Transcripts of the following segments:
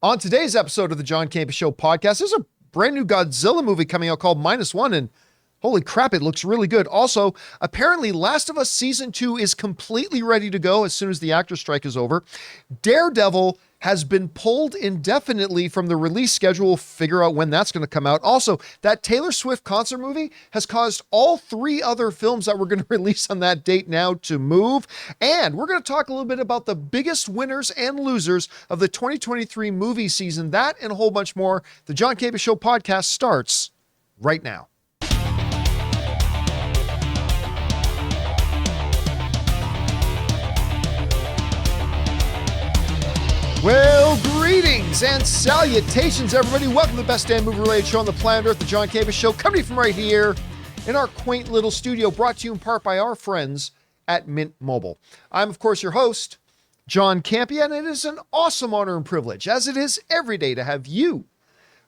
On today's episode of the John Campea Show podcast, there's a brand new Godzilla movie coming out called -1, and holy crap, it looks really good. Also, apparently Last of Us Season 2 is completely ready to go as soon as the actor strike is over. Daredevil has been pulled indefinitely from the release schedule. We'll figure out when that's going to come out. Also, that Taylor Swift concert movie has caused all three other films that were going to release on that date now to move. And we're going to talk a little bit about the biggest winners and losers of the 2023 movie season. That and a whole bunch more. The John Campea Show podcast starts right now. Well, greetings and salutations, everybody. Welcome to the best damn movie-related show on the planet Earth, the John Campea Show, coming from right here in our quaint little studio, brought to you in part by our friends at Mint Mobile. I'm, of course, your host, John Campea, and it is an awesome honor and privilege, as it is every day, to have you,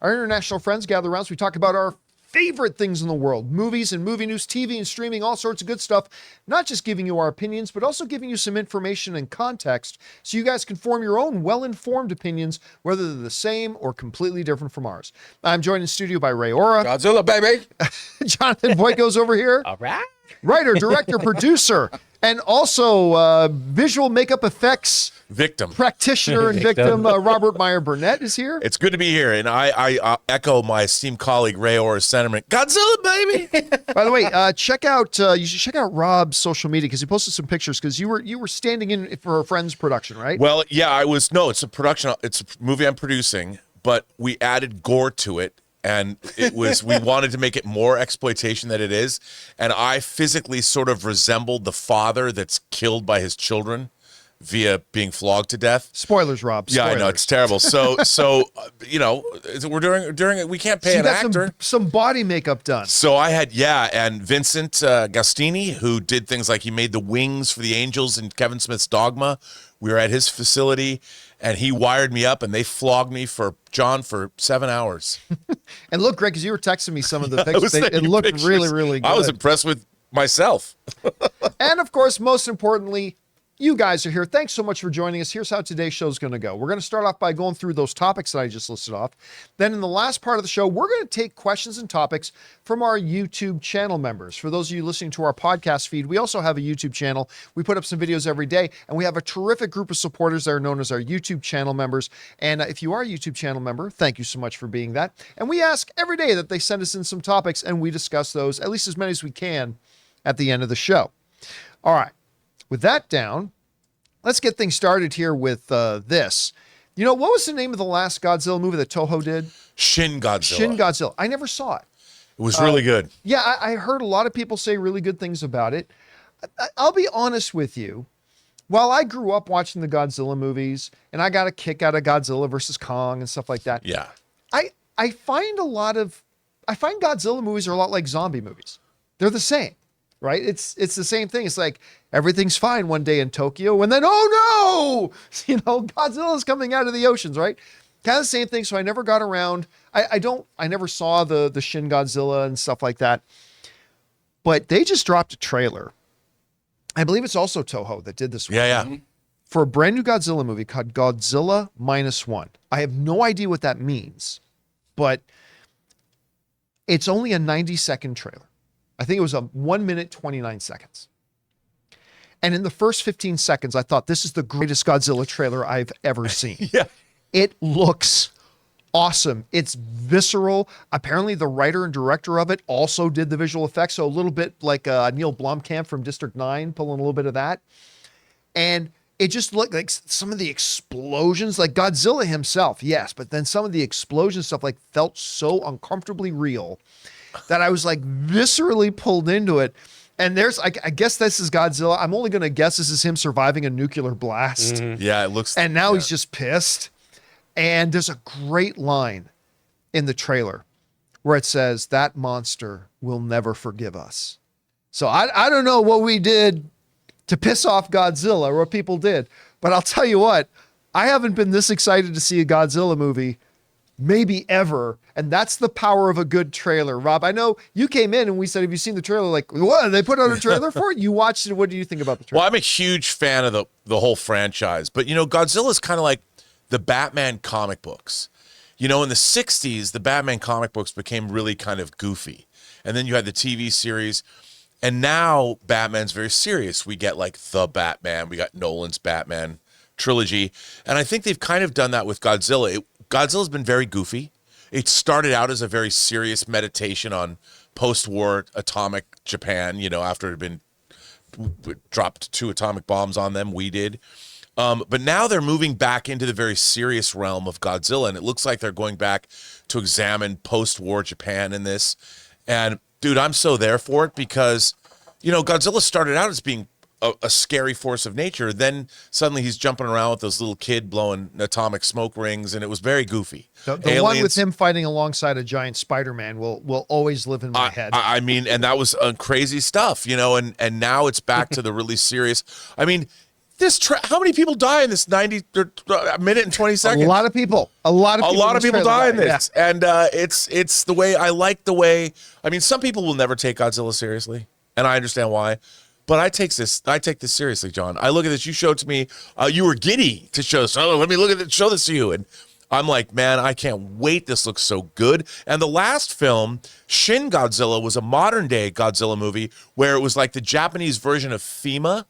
our international friends, gather around so we talk about our favorite things in the world, movies and movie news, TV and streaming, all sorts of good stuff, not just giving you our opinions, but also giving you some information and context so you guys can form your own well-informed opinions, whether they're the same or completely different from ours. I'm joined in studio by Ray Ora. Godzilla, baby. Jonathan Boyko's over here. All right. Writer, director, producer, and also visual makeup effects practitioner and victim. Robert Meyer Burnett is here. It's good to be here, and I echo my esteemed colleague Ray Ora's sentiment. Godzilla, baby! By the way, you should check out Rob's social media because he posted some pictures because you were standing in for a friend's production, right? Well, yeah, I was. No, it's a production. It's a movie I'm producing, but we added gore to it. And it was, we wanted to make it more exploitation than it is. And I physically sort of resembled the father that's killed by his children via being flogged to death. Spoilers, Rob. Spoilers. Yeah, I know, it's terrible. So you know, we're doing it. We can't pay an actor. Some body makeup done. So I had, and Vincent Gastini, who did things like he made the wings for the Angels in Kevin Smith's Dogma. We were at his facility, and he wired me up, and they flogged me for 7 hours. And look, Greg, because you were texting me some of the pictures, it looked pictures. Really good. I was impressed with myself. And of course, most importantly, you guys are here. Thanks so much for joining us. Here's how today's show is going to go. We're going to start off by going through those topics that I just listed off. Then in the last part of the show, we're going to take questions and topics from our YouTube channel members. For those of you listening to our podcast feed, we also have a YouTube channel. We put up some videos every day, and we have a terrific group of supporters that are known as our YouTube channel members. And if you are a YouTube channel member, thank you so much for being that. And we ask every day that they send us in some topics, and we discuss those, at least as many as we can, at the end of the show. All right. With that down, let's get things started here with this. You know, what was the name of the last Godzilla movie that Toho did? Shin Godzilla. Shin Godzilla. I never saw it. It was really good. Yeah, I heard a lot of people say really good things about it. I'll be honest with you. While I grew up watching the Godzilla movies, and I got a kick out of Godzilla versus Kong and stuff like that. Yeah. I find Godzilla movies are a lot like zombie movies. They're the same. Right? It's the same thing. It's like everything's fine one day in Tokyo and then, oh no, Godzilla's coming out of the oceans, right? Kind of the same thing. So I never got around. I never saw the Shin Godzilla and stuff like that, but they just dropped a trailer. I believe it's also Toho that did this one. Yeah. For a brand new Godzilla movie called Godzilla -1. I have no idea what that means, but it's only a 90-second trailer. I think it was a 1 minute, 29 seconds. And in the first 15 seconds, I thought, this is the greatest Godzilla trailer I've ever seen. Yeah. It looks awesome. It's visceral. Apparently the writer and director of it also did the visual effects. So a little bit like Neil Blomkamp from District 9, pulling a little bit of that. And it just looked like some of the explosions, like Godzilla himself, yes, but then some of the explosion stuff felt so uncomfortably real that I was viscerally pulled into it. And I guess this is Godzilla. I'm only going to guess this is him surviving a nuclear blast. Mm-hmm. Yeah, it looks. And now he's just pissed. And there's a great line in the trailer where it says, "That monster will never forgive us." So I don't know what we did to piss off Godzilla or what people did, but I'll tell you what, I haven't been this excited to see a Godzilla movie maybe ever. And that's the power of a good trailer. Rob, I know you came in and we said, have you seen the trailer? Like, what? They put out a trailer for it? You watched it. What do you think about the trailer? Well, I'm a huge fan of the whole franchise, but Godzilla's kind of like the Batman comic books. You know, in the 60s, the Batman comic books became really kind of goofy. And then you had the TV series. And now Batman's very serious. We get like The Batman. We got Nolan's Batman trilogy. And I think they've kind of done that with Godzilla. Godzilla's been very goofy. It started out as a very serious meditation on post-war atomic Japan, you know, after it had been dropped 2 atomic bombs on them. We did. But now they're moving back into the very serious realm of Godzilla, and it looks like they're going back to examine post-war Japan in this. And, dude, I'm so there for it because, you know, Godzilla started out as being a scary force of nature. Then suddenly he's jumping around with this little kid blowing atomic smoke rings, and it was very goofy. The one with him fighting alongside a giant Spider-Man will always live in my head. I mean, and that was crazy stuff, you know, and now it's back to the really serious. I mean, how many people die in this 90 minute and 20 seconds? A lot of people. A lot of people die in this. Yeah. And it's the way I like the way. I mean, some people will never take Godzilla seriously, and I understand why. But I take this seriously, John. I look at this. You showed to me. You were giddy to show this. Oh, let me look at it. Show this to you. And I'm like, man, I can't wait. This looks so good. And the last film, Shin Godzilla, was a modern day Godzilla movie where it was like the Japanese version of FEMA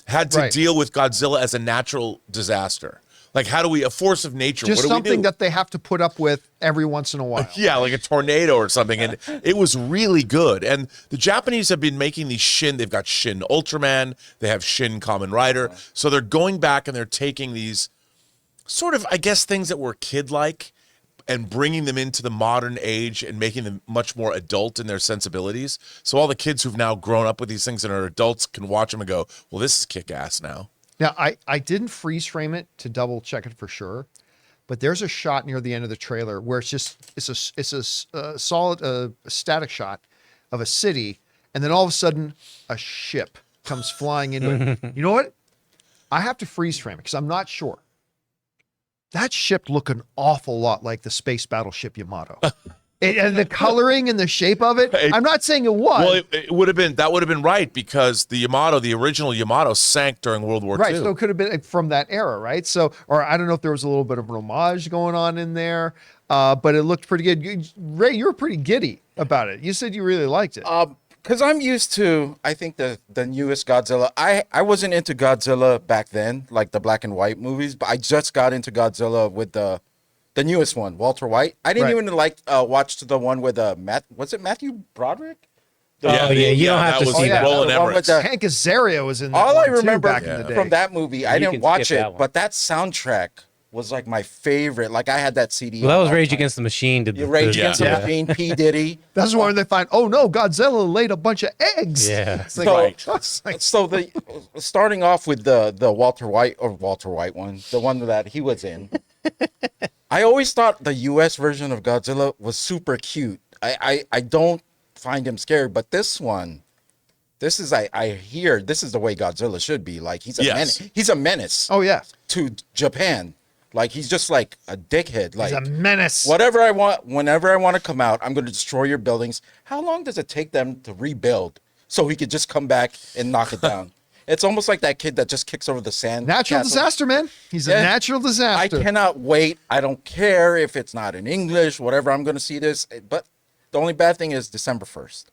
had to deal with Godzilla as a natural disaster. Like, how do we, a force of nature, just what do we do? Something that they have to put up with every once in a while. Yeah, like a tornado or something. And it was really good. And the Japanese have been making these Shin. They've got Shin Ultraman. They have Shin Kamen Rider. So they're going back and they're taking these sort of, I guess, things that were kid-like and bringing them into the modern age and making them much more adult in their sensibilities. So all the kids who've now grown up with these things and are adults can watch them and go, well, this is kick-ass now. Now, I didn't freeze frame it to double check it for sure, but there's a shot near the end of the trailer where it's a solid static shot of a city, and then all of a sudden a ship comes flying into it. You know what? I have to freeze frame it because I'm not sure. That ship looked an awful lot like the space battleship Yamato. And the coloring and the shape of it, I'm not saying it was. Well, it would have been, that would have been right because the Yamato, the original Yamato, sank during World War II. Right, so it could have been from that era, right? So, or I don't know if there was a little bit of an homage going on in there, but it looked pretty good. Ray, you were pretty giddy about it. You said you really liked it. Because I'm used to, I think, the newest Godzilla. I wasn't into Godzilla back then, like the black and white movies, but I just got into Godzilla with the newest one, Walter White. I didn't even watch the one with was it Matthew Broderick? You don't have to see that. Roland Emmerich. Hank Azaria was in that all I one remember back in the day. from that movie, I didn't watch it, but that soundtrack was like my favorite. Like I had that CD. Well, that was Rage Against the Machine. Rage Against the Machine, P. Diddy. That's where they find, oh no, Godzilla laid a bunch of eggs. Yeah. It's like, So the starting off with the Walter White one, the one that he was in. I always thought the US version of Godzilla was super cute. I don't find him scary, but this one, I hear this is the way Godzilla should be. Like he's a menace. He's a menace. Oh yeah. To Japan. Like he's just like a dickhead. Like he's a menace. Whatever I want, whenever I want to come out, I'm going to destroy your buildings. How long does it take them to rebuild so he could just come back and knock it down? It's almost like that kid that just kicks over the sand. Natural disaster, man. He's a natural disaster. I cannot wait. I don't care if it's not in English, whatever. I'm going to see this. But the only bad thing is December 1st.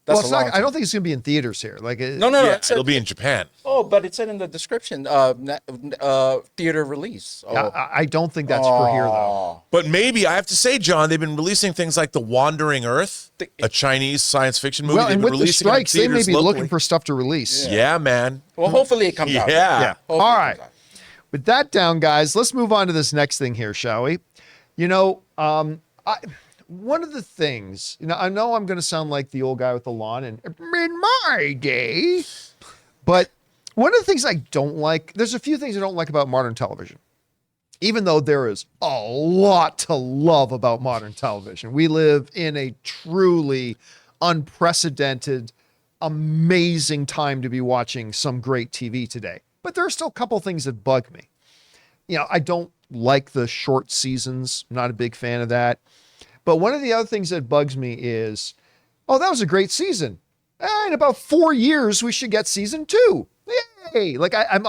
Well, it's not, I don't think it's going to be in theaters here. Like no. Yeah, it'll be in Japan. Oh, but it said in the description, theater release. Oh. I don't think that's for here, though. But maybe, I have to say, John, they've been releasing things like The Wandering Earth, a Chinese science fiction movie. Well, and with the strikes, they may be locally. looking for stuff to release. Yeah, man. Well, hopefully it comes out. Yeah. All right. With that down, guys, let's move on to this next thing here, shall we? You know, one of the things, I know I'm going to sound like the old guy with the lawn and in my day, but one of the things I don't like, there's a few things I don't like about modern television, even though there is a lot to love about modern television. We live in a truly unprecedented, amazing time to be watching some great TV today. But there are still a couple things that bug me. I don't like the short seasons. I'm not a big fan of that. But one of the other things that bugs me is, oh, that was a great season. In about 4 years, we should get season 2. Yay! Like I'm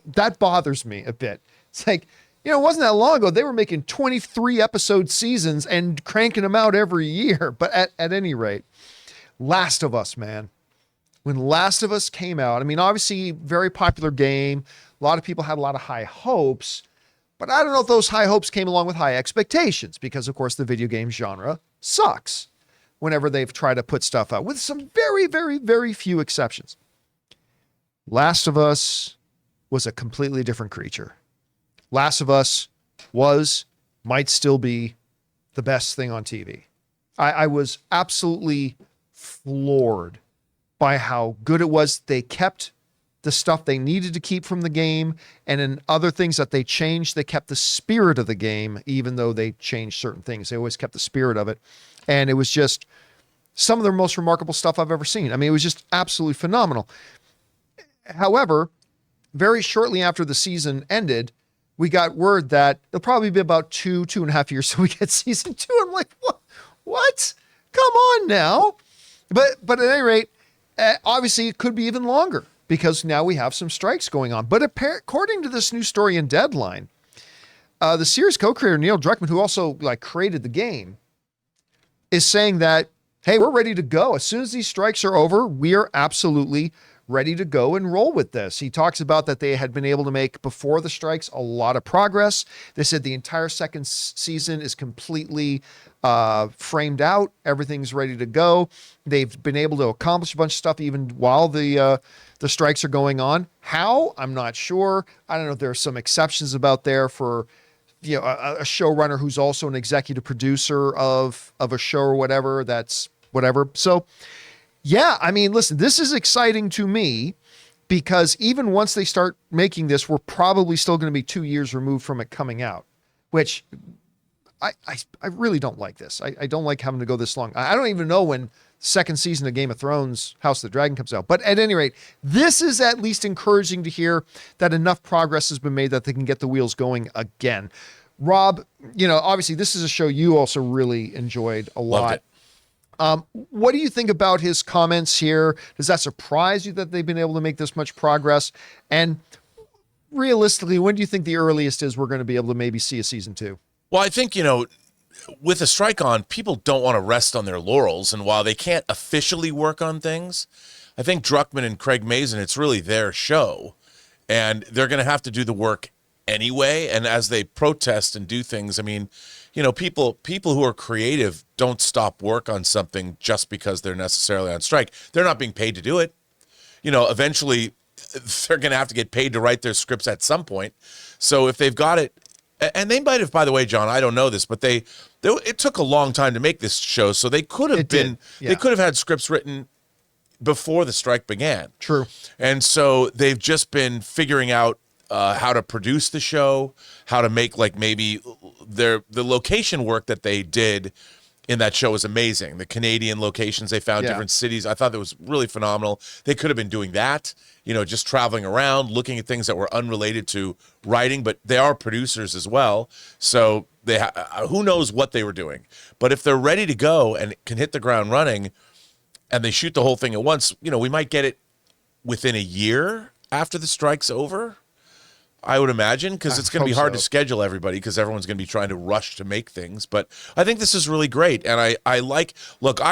that bothers me a bit. It's like, You know, it wasn't that long ago. They were making 23 episode seasons and cranking them out every year. But at any rate, Last of Us, man. When Last of Us came out, I mean, obviously, very popular game. A lot of people had a lot of high hopes. But I don't know if those high hopes came along with high expectations because, of course, the video game genre sucks whenever they've tried to put stuff out, with some very, very, very few exceptions. Last of Us was a completely different creature. Last of Us might still be the best thing on TV. I was absolutely floored by how good it was. They kept the stuff they needed to keep from the game, and in other things that they changed, they kept the spirit of the game, even though they changed certain things. They always kept the spirit of it. And it was just some of the most remarkable stuff I've ever seen. I mean, it was just absolutely phenomenal. However, very shortly after the season ended, we got word that it'll probably be about 2.5 years till we get season 2. I'm like, what? Come on now. But at any rate, obviously it could be even longer because now we have some strikes going on. But according to this new story in Deadline, the series co-creator Neil Druckmann, who also created the game, is saying that, hey, we're ready to go. As soon as these strikes are over, we are absolutely ready to go and roll with this. He talks about that they had been able to make, before the strikes, a lot of progress. They said the entire second season is completely framed out. Everything's ready to go. They've been able to accomplish a bunch of stuff even while the strikes are going on. How? I'm not sure. I don't know if there are some exceptions about there for a showrunner who's also an executive producer of a show or whatever. That's whatever. So yeah, I mean, listen, this is exciting to me because even once they start making this, we're probably still going to be 2 years removed from it coming out, which I really don't like this. I don't like having to go this long. I don't even know when second season of Game of Thrones, House of the Dragon comes out. But at any rate, this is at least encouraging to hear that enough progress has been made that they can get the wheels going again. Rob, obviously this is a show you also really enjoyed a lot. Loved it. What do you think about his comments here? Does that surprise you that they've been able to make this much progress? And realistically, when do you think the earliest is we're going to be able to maybe see a season 2? Well, I think, with a strike on, people don't want to rest on their laurels. And while they can't officially work on things, I think Druckmann and Craig Mazin, it's really their show. And they're going to have to do the work anyway. And as they protest and do things, I mean, people who are creative don't stop work on something just because they're necessarily on strike. They're not being paid to do it. Eventually they're going to have to get paid to write their scripts at some point. So if they've got it, and they might have, by the way, John, I don't know this, but it took a long time to make this show. So they could have they could have had scripts written before the strike began. True. And so they've just been figuring out how to produce the show, how to make maybe the location work that they did in that show was amazing. The Canadian locations, they found different cities. I thought that was really phenomenal. They could have been doing that, just traveling around, looking at things that were unrelated to writing, but they are producers as well. So they who knows what they were doing. But if they're ready to go and can hit the ground running and they shoot the whole thing at once, we might get it within a year after the strike's over. I would imagine, because it's going to be hard to schedule everybody because everyone's going to be trying to rush to make things. But I think this is really great. And I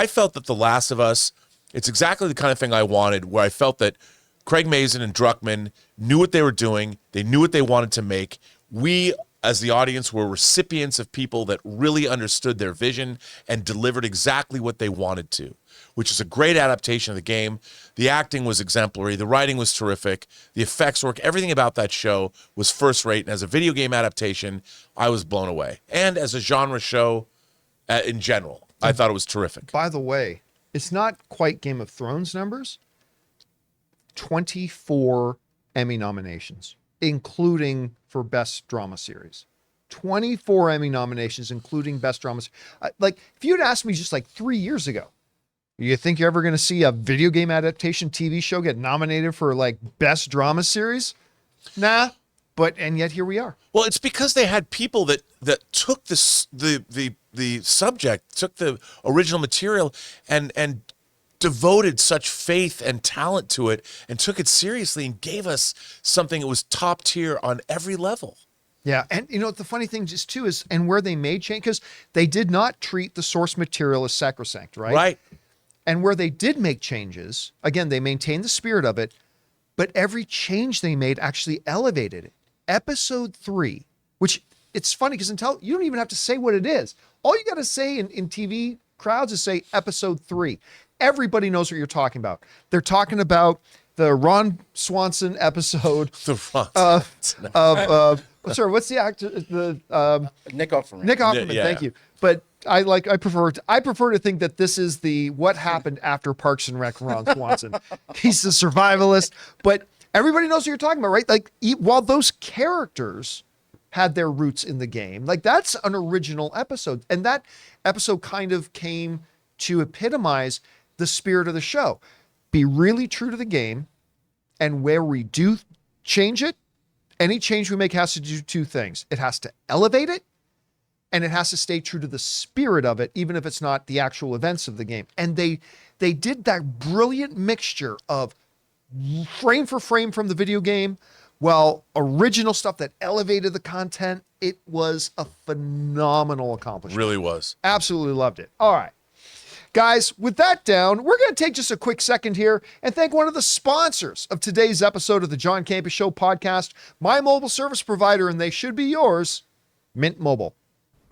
felt that The Last of Us, it's exactly the kind of thing I wanted, where I felt that Craig Mazin and Druckmann knew what they were doing. They knew what they wanted to make. We, as the audience, were recipients of people that really understood their vision and delivered exactly what they wanted to, which is a great adaptation of the game. The acting was exemplary. The writing was terrific. The effects work, everything about that show was first rate. And as a video game adaptation, I was blown away. And as a genre show in general, I thought it was terrific. By the way, it's not quite Game of Thrones numbers. 24 Emmy nominations, including for Best Drama Series. 24 Emmy nominations, including Best Drama Series. If you'd asked me just 3 years ago, you think you're ever going to see a video game adaptation TV show get nominated for Best Drama Series? Nah, and yet here we are. Well, it's because they had people that took the subject, took the original material and devoted such faith and talent to it and took it seriously and gave us something that was top tier on every level. Yeah, and you know the funny thing just too is, and where they made change, because they did not treat the source material as sacrosanct, right? Right. And where they did make changes, again, they maintained the spirit of it, but every change they made actually elevated it. Episode 3, which it's funny because you don't even have to say what it is. All you got to say in TV crowds is say episode 3. Everybody knows what you're talking about. They're talking about the Ron Swanson episode The front. sorry, what's the actor? Nick Offerman. Nick Offerman. Yeah. Thank you. But I prefer to think that this is the what happened after Parks and Rec. Ron Swanson. He's the survivalist, but everybody knows what you're talking about, right? Like while those characters had their roots in the game, like that's an original episode, and that episode kind of came to epitomize the spirit of the show. Be really true to the game, and where we do change it, any change we make has to do two things. It has to elevate it, and it has to stay true to the spirit of it, even if it's not the actual events of the game. And they did that brilliant mixture of frame for frame from the video game, while original stuff that elevated the content. It was a phenomenal accomplishment. Really was. Absolutely loved it. All right. Guys, with that down, we're going to take just a quick second here and thank one of the sponsors of today's episode of the John Campea Show podcast, my mobile service provider, and they should be yours, Mint Mobile.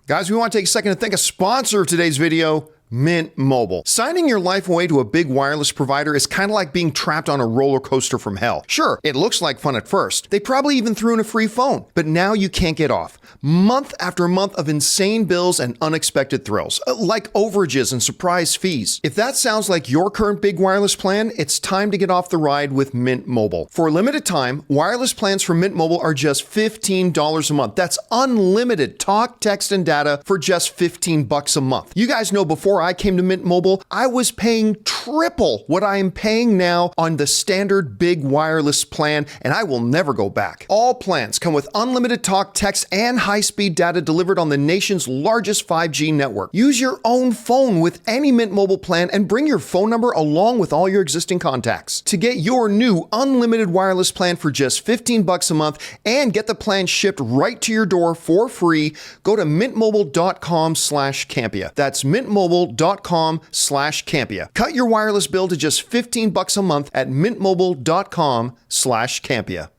Guys, we want to take a second to thank a sponsor of today's video, Mint Mobile. Signing your life away to a big wireless provider is kind of like being trapped on a roller coaster from hell. Sure, it looks like fun at first. They probably even threw in a free phone, but now you can't get off. Month after month of insane bills and unexpected thrills, like overages and surprise fees. If that sounds like your current big wireless plan, it's time to get off the ride with Mint Mobile. For a limited time, wireless plans from Mint Mobile are just $15 a month. That's unlimited talk, text, and data for just $15 a month. You guys know before I came to Mint Mobile, I was paying triple what I am paying now on the standard big wireless plan, and I will never go back. All plans come with unlimited talk, text, and high-speed data delivered on the nation's largest 5G network. Use your own phone with any Mint Mobile plan and bring your phone number along with all your existing contacts. To get your new unlimited wireless plan for just $15 a month and get the plan shipped right to your door for free, go to mintmobile.com/Campea. That's mintmobile.com/Campea. Cut your wireless bill to just $15 a month at mintmobile.com/Campea.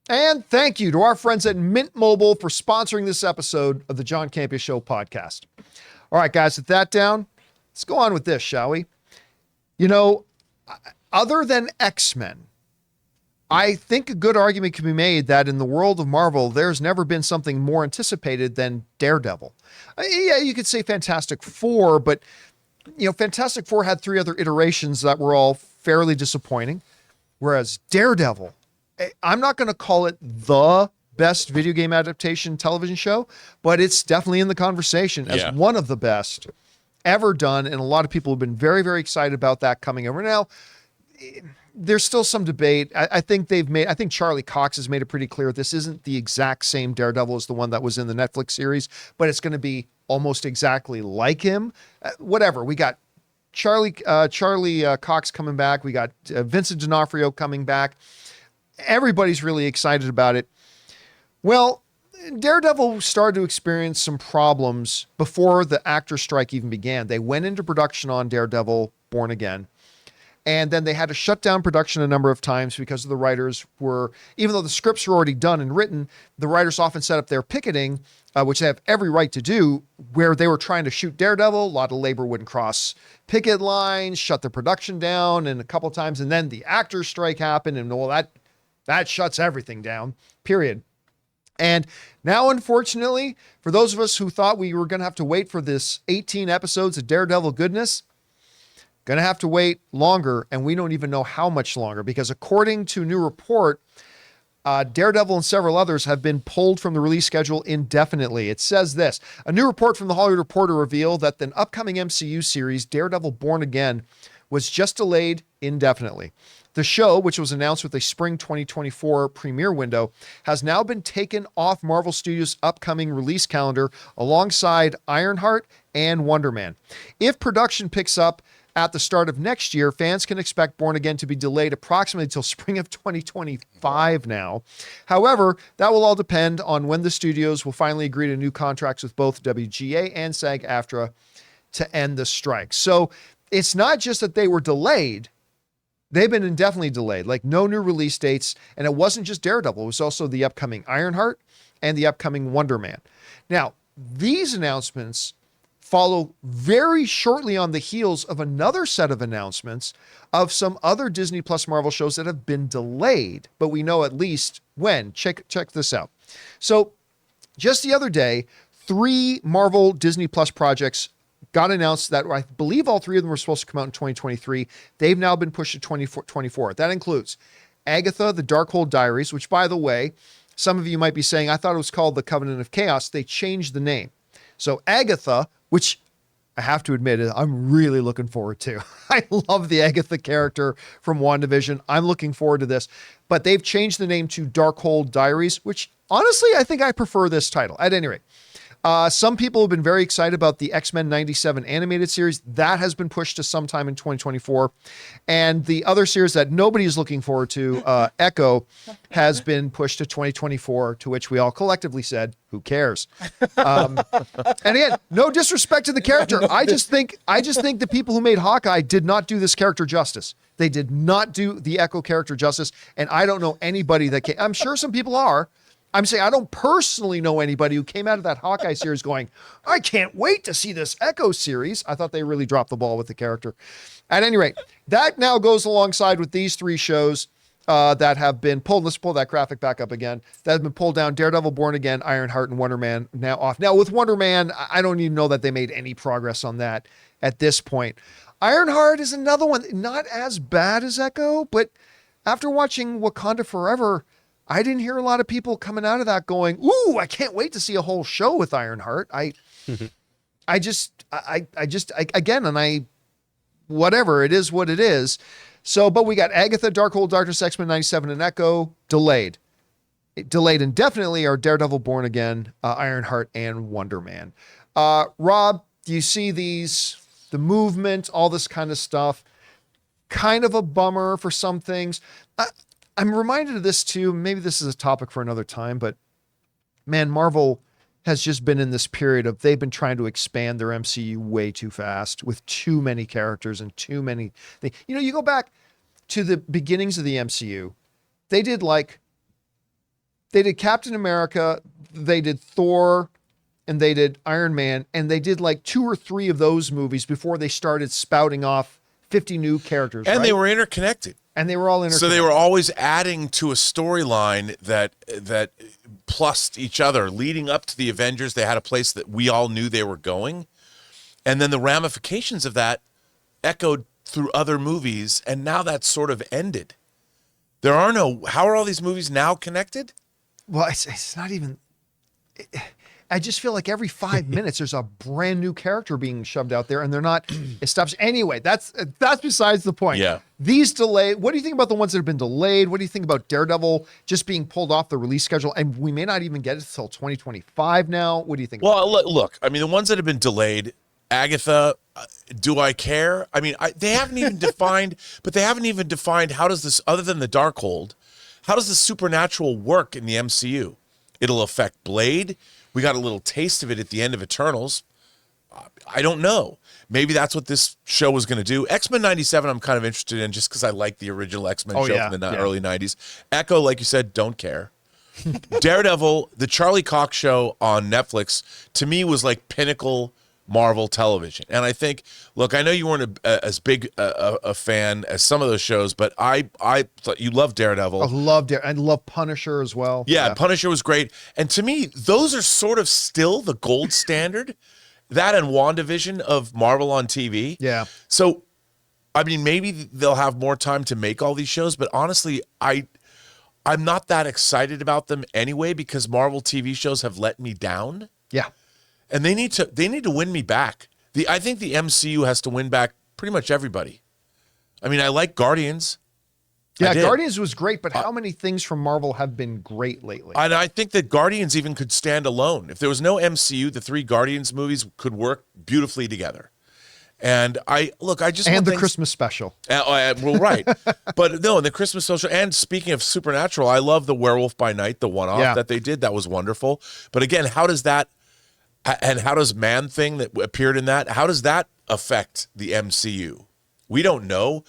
And thank you to our friends at Mint Mobile for sponsoring this episode of the John Campea Show podcast. All right, guys, with that down, let's go on with this, shall we? You know, other than X-Men, I think a good argument can be made that in the world of Marvel, there's never been something more anticipated than Daredevil. Yeah, you could say Fantastic Four, but you know, Fantastic Four had 3 other iterations that were all fairly disappointing, whereas Daredevil, I'm not going to call it the best video game adaptation television show, but it's definitely in the conversation as one of the best ever done, and a lot of people have been very, very excited about that coming over. Now, there's still some debate. I think Charlie Cox has made it pretty clear this isn't the exact same Daredevil as the one that was in the Netflix series, but it's going to be almost exactly like him. Whatever. We got Charlie Cox coming back. We got Vincent D'Onofrio coming back. Everybody's really excited about it. Well, Daredevil started to experience some problems before the actor strike even began. They went into production on Daredevil Born Again, and then they had to shut down production a number of times because of the writers were, even though the scripts were already done and written, the writers often set up their picketing, which they have every right to do, where they were trying to shoot Daredevil. A lot of labor wouldn't cross picket lines, shut the production down, and a couple times, and then the actors strike happened, and well, that shuts everything down, period. And now, unfortunately, for those of us who thought we were going to have to wait for this 18 episodes of Daredevil goodness, going to have to wait longer, and we don't even know how much longer, because according to a new report, Daredevil and several others have been pulled from the release schedule indefinitely. It says this: a new report from the Hollywood Reporter revealed that the upcoming MCU series, Daredevil Born Again, was just delayed indefinitely. The show, which was announced with a spring 2024 premiere window, has now been taken off Marvel Studios' upcoming release calendar alongside Ironheart and Wonder Man. If production picks up, at the start of next year, fans can expect Born Again to be delayed approximately until spring of 2025 now. However, that will all depend on when the studios will finally agree to new contracts with both WGA and SAG-AFTRA to end the strike. So it's not just that they were delayed. They've been indefinitely delayed, like no new release dates. And it wasn't just Daredevil. It was also the upcoming Ironheart and the upcoming Wonder Man. Now, these announcements follow very shortly on the heels of another set of announcements of some other Disney Plus Marvel shows that have been delayed, but we know at least when. Check this out. So just the other day, 3 Marvel Disney Plus projects got announced that I believe all 3 of them were supposed to come out in 2023. They've now been pushed to 2024. That includes Agatha, the Darkhold Diaries, which, by the way, some of you might be saying, I thought it was called the Covenant of Chaos. They changed the name. So Agatha, which I have to admit, I'm really looking forward to. I love the Agatha character from WandaVision. I'm looking forward to this. But they've changed the name to Darkhold Diaries, which honestly, I think I prefer this title. At any rate, some people have been very excited about the X-Men 97 animated series. That has been pushed to sometime in 2024. And the other series that nobody is looking forward to, Echo, has been pushed to 2024, to which we all collectively said, who cares? And again, no disrespect to the character. I just think the people who made Hawkeye did not do this character justice. They did not do the Echo character justice. And I don't know anybody that can. I'm sure some people are. I'm saying I don't personally know anybody who came out of that Hawkeye series going, I can't wait to see this Echo series. I thought they really dropped the ball with the character. At any rate, that now goes alongside with these 3 shows that have been pulled. Let's pull that graphic back up again. That have been pulled down. Daredevil, Born Again, Ironheart, and Wonder Man now off. Now with Wonder Man, I don't even know that they made any progress on that at this point. Ironheart is another one, not as bad as Echo, but after watching Wakanda Forever, I didn't hear a lot of people coming out of that going, ooh, I can't wait to see a whole show with Ironheart. Whatever, it is what it is. So, but we got Agatha, Darkhold, Darkness, X-Men 97, and Echo delayed. Delayed indefinitely are Daredevil, Born Again, Ironheart, and Wonder Man. Rob, do you see these, the movement, all this kind of stuff? Kind of a bummer for some things. I'm reminded of this too. Maybe this is a topic for another time, but man, Marvel has just been in this period of they've been trying to expand their MCU way too fast with too many characters and too many things. You know, you go back to the beginnings of the MCU, they did Captain America, they did Thor, and they did Iron Man, and they did like 2 or 3 of those movies before they started spouting off 50 new characters. And right? they were interconnected. And they were all interconnected. So they were always adding to a storyline that plussed each other. Leading up to the Avengers, they had a place that we all knew they were going. And then the ramifications of that echoed through other movies, and now that's sort of ended. How are all these movies now connected? Well, it's not even... I just feel like every 5 minutes there's a brand new character being shoved out there, and they're not. It stops anyway. That's besides the point. Yeah. These delayed. What do you think about the ones that have been delayed? What do you think about Daredevil just being pulled off the release schedule, and we may not even get it until 2025 now? What do you think? Well, look. I mean, the ones that have been delayed. Agatha, do I care? I mean, they haven't even defined. But they haven't even defined how does this, other than the Darkhold, how does the supernatural work in the MCU? It'll affect Blade. We got a little taste of it at the end of Eternals. I don't know. Maybe that's what this show was going to do. X-Men 97 I'm kind of interested in just because I like the original X-Men show from the early 90s. Echo, like you said, don't care. Daredevil, the Charlie Cox show on Netflix, to me was like pinnacle Marvel television. And I think, look, I know you weren't as big a fan as some of those shows, but I thought you loved Daredevil. I love Punisher as well. Yeah, Punisher was great. And to me, those are sort of still the gold standard. That and WandaVision of Marvel on TV. Yeah. So, I mean, maybe they'll have more time to make all these shows, but honestly, I'm not that excited about them anyway because Marvel TV shows have let me down. Yeah. And they need to win me back. I think the MCU has to win back pretty much everybody. I mean, I like Guardians. Yeah, Guardians was great, but how many things from Marvel have been great lately? And I think that Guardians even could stand alone. If there was no MCU, the 3 Guardians movies could work beautifully together. And I just And want the things- Christmas special. well, right. But no, in the Christmas social, and speaking of supernatural, I love the Werewolf by Night, the one-off Yeah. that they did. That was wonderful. But again, how does that, and how does Man-Thing that appeared in that, how does that affect the MCU? We don't know.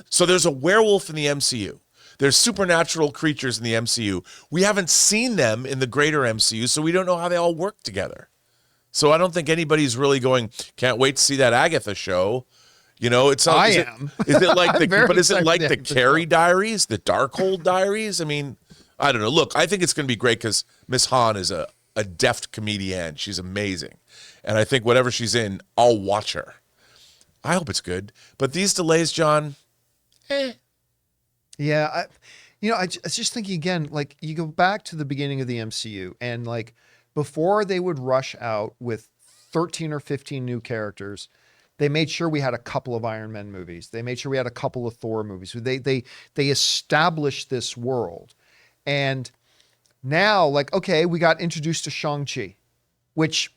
So there's a werewolf in the MCU. There's supernatural creatures in the MCU. We haven't seen them in the greater MCU, so we don't know how they all work together. So I don't think anybody's really going, can't wait to see that Agatha show. You know, it's not. Is it like the? very But is it excited like for the the Agatha Carrie Diaries, the Darkhold Diaries? I mean, I don't know. Look, I think it's going to be great because Miss Han is a deft comedian. She's amazing, and I think whatever she's in, I'll watch her. I hope it's good. But these delays, John. Yeah, I was just thinking again, like you go back to the beginning of the MCU and like before they would rush out with 13 or 15 new characters, they made sure we had a couple of Iron Man movies. They made sure we had a couple of Thor movies. They established this world. And now, like, okay, we got introduced to Shang-Chi, which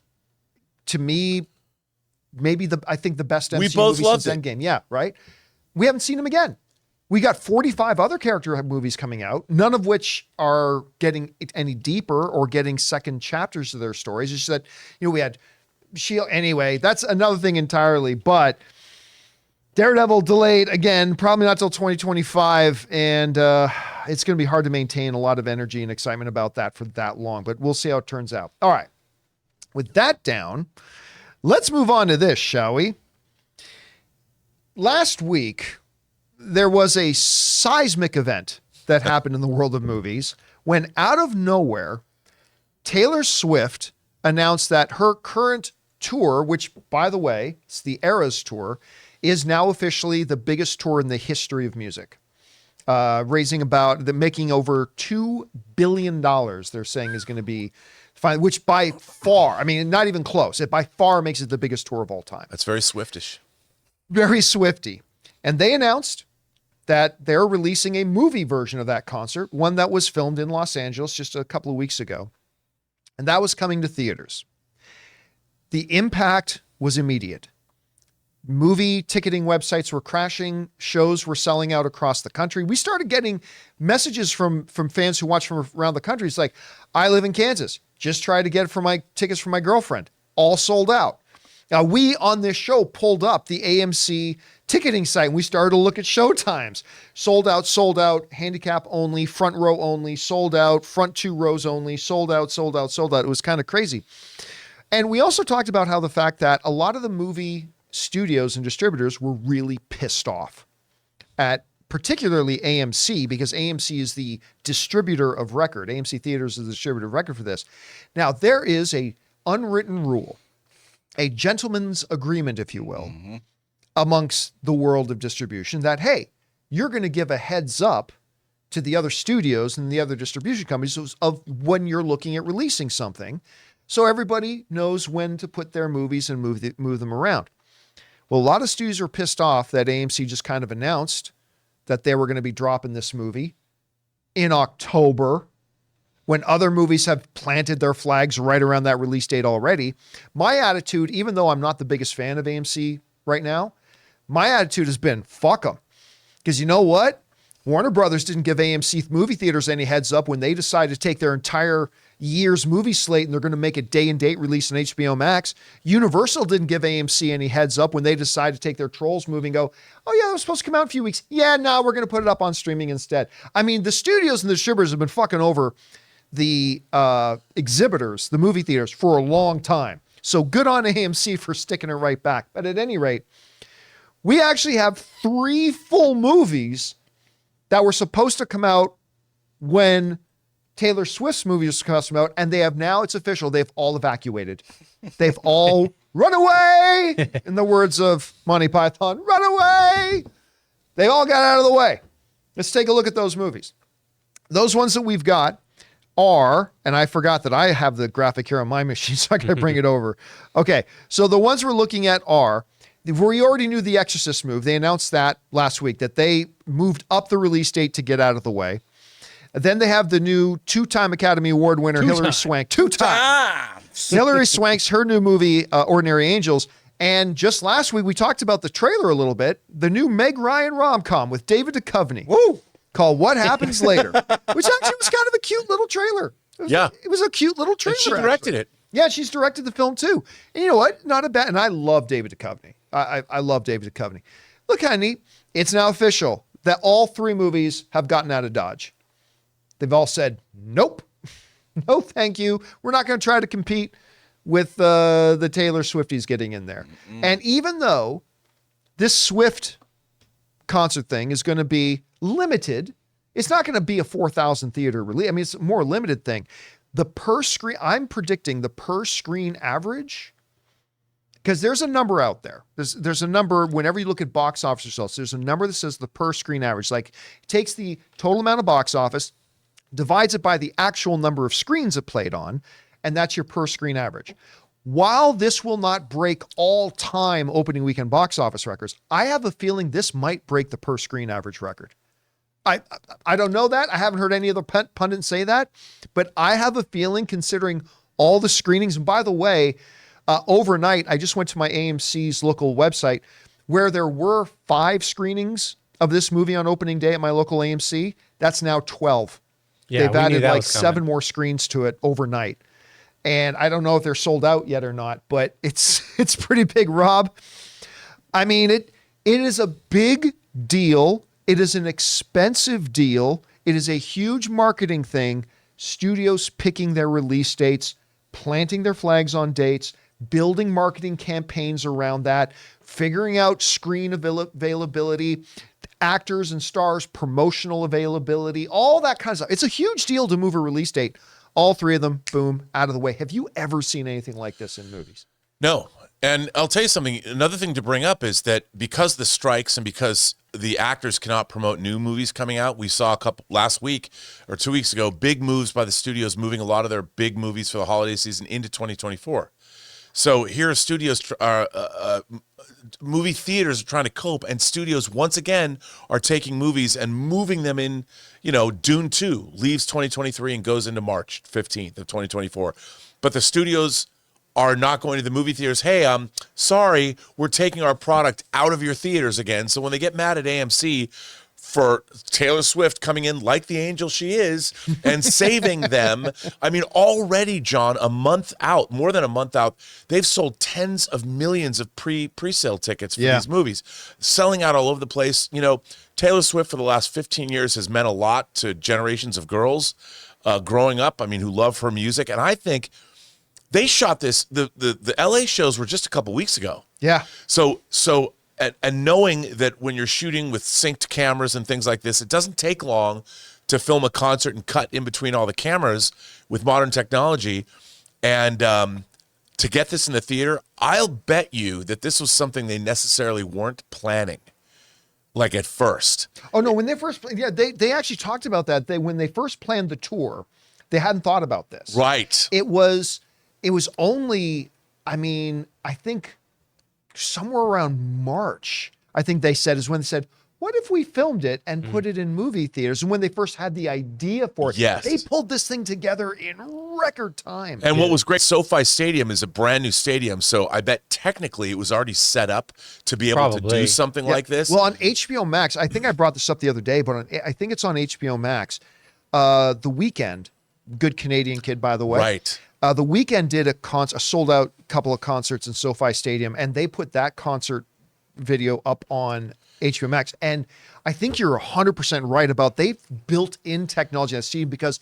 to me, maybe I think the best MCU both movie loved since it. Endgame. Yeah, right? We haven't seen him again. We got 45 other character movies coming out, none of which are getting any deeper or getting second chapters of their stories. It's just that, we had Shield. Anyway, that's another thing entirely. But Daredevil delayed again, probably not till 2025. And it's going to be hard to maintain a lot of energy and excitement about that for that long. But we'll see how it turns out. All right. With that down, let's move on to this, shall we? Last week, there was a seismic event that happened in the world of movies when out of nowhere, Taylor Swift announced that her current tour, which by the way, it's the Eras Tour, is now officially the biggest tour in the history of music. Making over $2 billion, they're saying is going to be fine, which by far, I mean, not even close. It by far makes it the biggest tour of all time. That's very Swiftish. Very Swifty. And they announced that they're releasing a movie version of that concert, one that was filmed in Los Angeles just a couple of weeks ago. And that was coming to theaters. The impact was immediate. Movie ticketing websites were crashing. Shows were selling out across the country. We started getting messages from fans who watch from around the country. It's like, I live in Kansas. Just tried to get tickets for my girlfriend. All sold out. Now, we on this show pulled up the AMC ticketing site and we started to look at show times. Sold out, handicap only, front row only, sold out, front 2 rows only, sold out. It was kind of crazy. And we also talked about how the fact that a lot of the movie studios and distributors were really pissed off at particularly AMC, because AMC is the distributor of record. AMC Theaters is the distributor of record for this. Now, there is a unwritten rule, a gentleman's agreement, if you will, amongst the world of distribution that, hey, you're going to give a heads up to the other studios and the other distribution companies of when you're looking at releasing something, so everybody knows when to put their movies and move them around. Well, a lot of studios are pissed off that AMC just kind of announced that they were going to be dropping this movie in October, when other movies have planted their flags right around that release date already. My attitude, even though I'm not the biggest fan of AMC right now, my attitude has been, fuck them. Because you know what? Warner Brothers didn't give AMC movie theaters any heads up when they decided to take their entire year's movie slate and they're going to make a day-and-date release on HBO Max. Universal didn't give AMC any heads up when they decided to take their Trolls movie and go, oh yeah, it was supposed to come out in a few weeks. Yeah, no, we're going to put it up on streaming instead. I mean, the studios and the distributors have been fucking over the exhibitors, the movie theaters, for a long time. So good on AMC for sticking it right back. But at any rate, we actually have 3 full movies that were supposed to come out when Taylor Swift's movie was supposed to come out, and they have now, it's official, they've all evacuated. They've all run away, in the words of Monty Python, run away. They all got out of the way. Let's take a look at those movies. Those ones that we've got are, and I forgot that I have the graphic here on my machine, so I got to bring it over. Okay, so the ones we're looking at are, we already knew the Exorcist move. They announced that last week, that they moved up the release date to get out of the way. Then they have the new 2-time Academy Award winner, Hilary Swank. 2 times. Hilary Swank's, her new movie, Ordinary Angels. And just last week, we talked about the trailer a little bit. The new Meg Ryan rom-com with David Duchovny. Woo! Called What Happens Later, which actually was kind of a cute little trailer. It was a cute little trailer. And she directed it. Yeah, she's directed the film too. And you know what? Not a bad. And I love David Duchovny. I love David Duchovny. Look how neat. It's now official that all 3 movies have gotten out of Dodge. They've all said, nope, no thank you. We're not going to try to compete with the Taylor Swifties getting in there. Mm-hmm. And even though this Swift concert thing is going to be limited, it's not going to be a 4,000 theater release. I mean, it's a more limited thing. I'm predicting the per screen average, because there's a number out there. There's a number, whenever you look at box office results, there's a number that says the per screen average. Like, it takes the total amount of box office, divides it by the actual number of screens it played on, and that's your per screen average. While this will not break all-time opening weekend box office records, I have a feeling this might break the per screen average record. I don't know that. I haven't heard any other pundits say that, but I have a feeling, considering all the screenings. And by the way, overnight, I just went to my AMC's local website where there were 5 screenings of this movie on opening day at my local AMC. That's now 12. Yeah, They've we knew added that like was 7 coming. more screens to it overnight. And I don't know if they're sold out yet or not, but it's pretty big, Rob. I mean, it is a big deal. It is an expensive deal. It is a huge marketing thing. Studios picking their release dates, planting their flags on dates, building marketing campaigns around that, figuring out screen availability, actors and stars, promotional availability, all that kind of stuff. It's a huge deal to move a release date. All 3 of them, boom, out of the way. Have you ever seen anything like this in movies? No. And I'll tell you something. Another thing to bring up is that because the strikes and because the actors cannot promote new movies coming out, we saw a couple last week or 2 weeks ago, big moves by the studios moving a lot of their big movies for the holiday season into 2024. So here are studios, movie theaters are trying to cope, and studios once again are taking movies and moving them in. You know, Dune 2 leaves 2023 and goes into March 15th of 2024. But the studios are not going to the movie theaters. Hey, sorry, we're taking our product out of your theaters again. So when they get mad at AMC for Taylor Swift coming in like the angel she is and saving them, I mean, already, John, a month out, more than a month out, they've sold tens of millions of pre-sale tickets for these movies, selling out all over the place. You know, Taylor Swift for the last 15 years has meant a lot to generations of girls growing up, I mean, who love her music. And I think they shot this, the LA shows were just a couple weeks ago. Yeah. So and knowing that when you're shooting with synced cameras and things like this, it doesn't take long to film a concert and cut in between all the cameras with modern technology. And to get this in the theater, I'll bet you that this was something they necessarily weren't planning, like at first. Oh, no, when they first, they actually talked about that. When they first planned the tour, they hadn't thought about this. Right. It was only, I mean, I think somewhere around March, I think they said, is when they said, what if we filmed it and put it in movie theaters? And when they first had the idea for it, Yes. they pulled this thing together in record time. And what was great, SoFi Stadium is a brand new stadium, so I bet technically it was already set up to be able to do Probably. something like this. Well, on HBO Max, I think I brought this up the other day, but I think it's on HBO Max. The Weeknd, good Canadian kid, by the way. Right. The Weeknd did a sold out couple of concerts in SoFi Stadium, and they put that concert video up on HBO Max. And I think you're 100% right about they've built in technology on Steve, because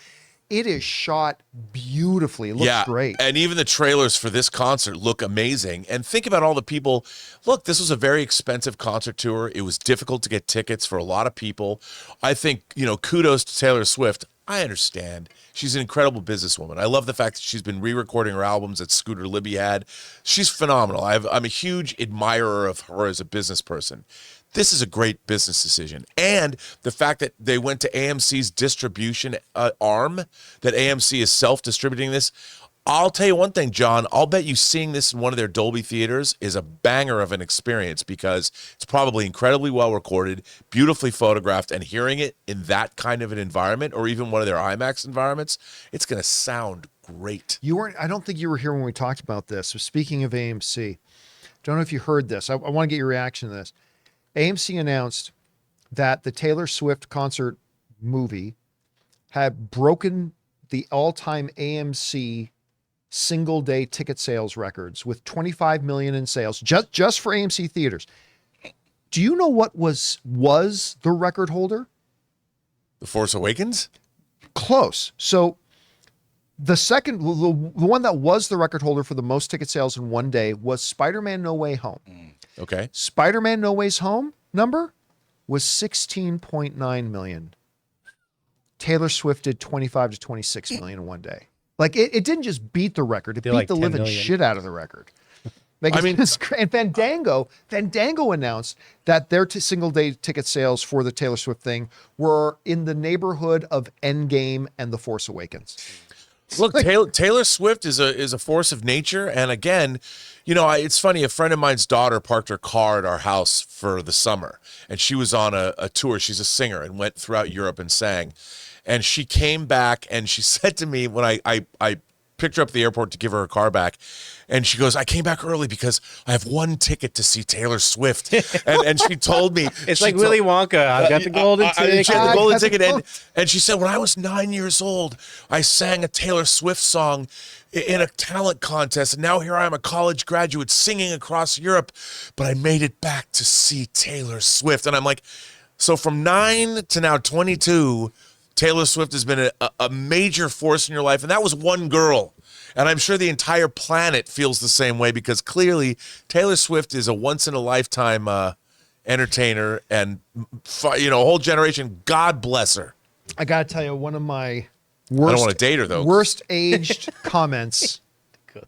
it is shot beautifully. It looks great. And even the trailers for this concert look amazing. And think about all the people. Look, this was a very expensive concert tour. It was difficult to get tickets for a lot of people. I think, kudos to Taylor Swift. I understand. She's an incredible businesswoman. I love the fact that she's been re-recording her albums that Scooter Libby had. She's phenomenal. I'm a huge admirer of her as a business person. This is a great business decision. And the fact that they went to AMC's distribution arm, that AMC is self-distributing this. I'll tell you one thing, John. I'll bet you seeing this in one of their Dolby theaters is a banger of an experience, because it's probably incredibly well recorded, beautifully photographed, and hearing it in that kind of an environment, or even one of their IMAX environments, it's going to sound great. I don't think you were here when we talked about this. So speaking of AMC, Don't know if you heard this. I want to get your reaction to this. AMC announced that the Taylor Swift concert movie had broken the all-time AMC single day ticket sales records with 25 million in sales just for AMC theaters. Do you know what was the record holder? The Force Awakens? Close. So the one that was the record holder for the most ticket sales in one day was Spider-Man No Way Home. Okay. Spider-Man No Way Home number was 16.9 million. Taylor Swift did 25 to 26 million in one day. Like it didn't just beat the record; it beat like the 10 living million. shit out of the record. Like, I mean- it's great. And Fandango announced that their single day ticket sales for the Taylor Swift thing were in the neighborhood of Endgame and The Force Awakens. Look, Taylor Swift is a force of nature, and again, you know, it's funny. A friend of mine's daughter parked her car at our house for the summer, and she was on a tour. She's a singer and went throughout Europe and sang. And she came back and she said to me when I picked her up at the airport to give her car back, and she goes, I came back early because I have one ticket to see Taylor Swift. And she told me. It's she like told- Willy Wonka. I've got the golden ticket. She had the golden I got the ticket. golden- And she said, when I was 9 years old, I sang a Taylor Swift song in a talent contest. And now here I am, a college graduate singing across Europe, but I made it back to see Taylor Swift. And I'm like, so from 9 to now 22, Taylor Swift has been a major force in your life. And that was one girl. And I'm sure the entire planet feels the same way because clearly Taylor Swift is a once-in-a-lifetime entertainer and, you know, a whole generation. God bless her. I gotta tell you, one of my I don't want worst to date her, though. worst aged comments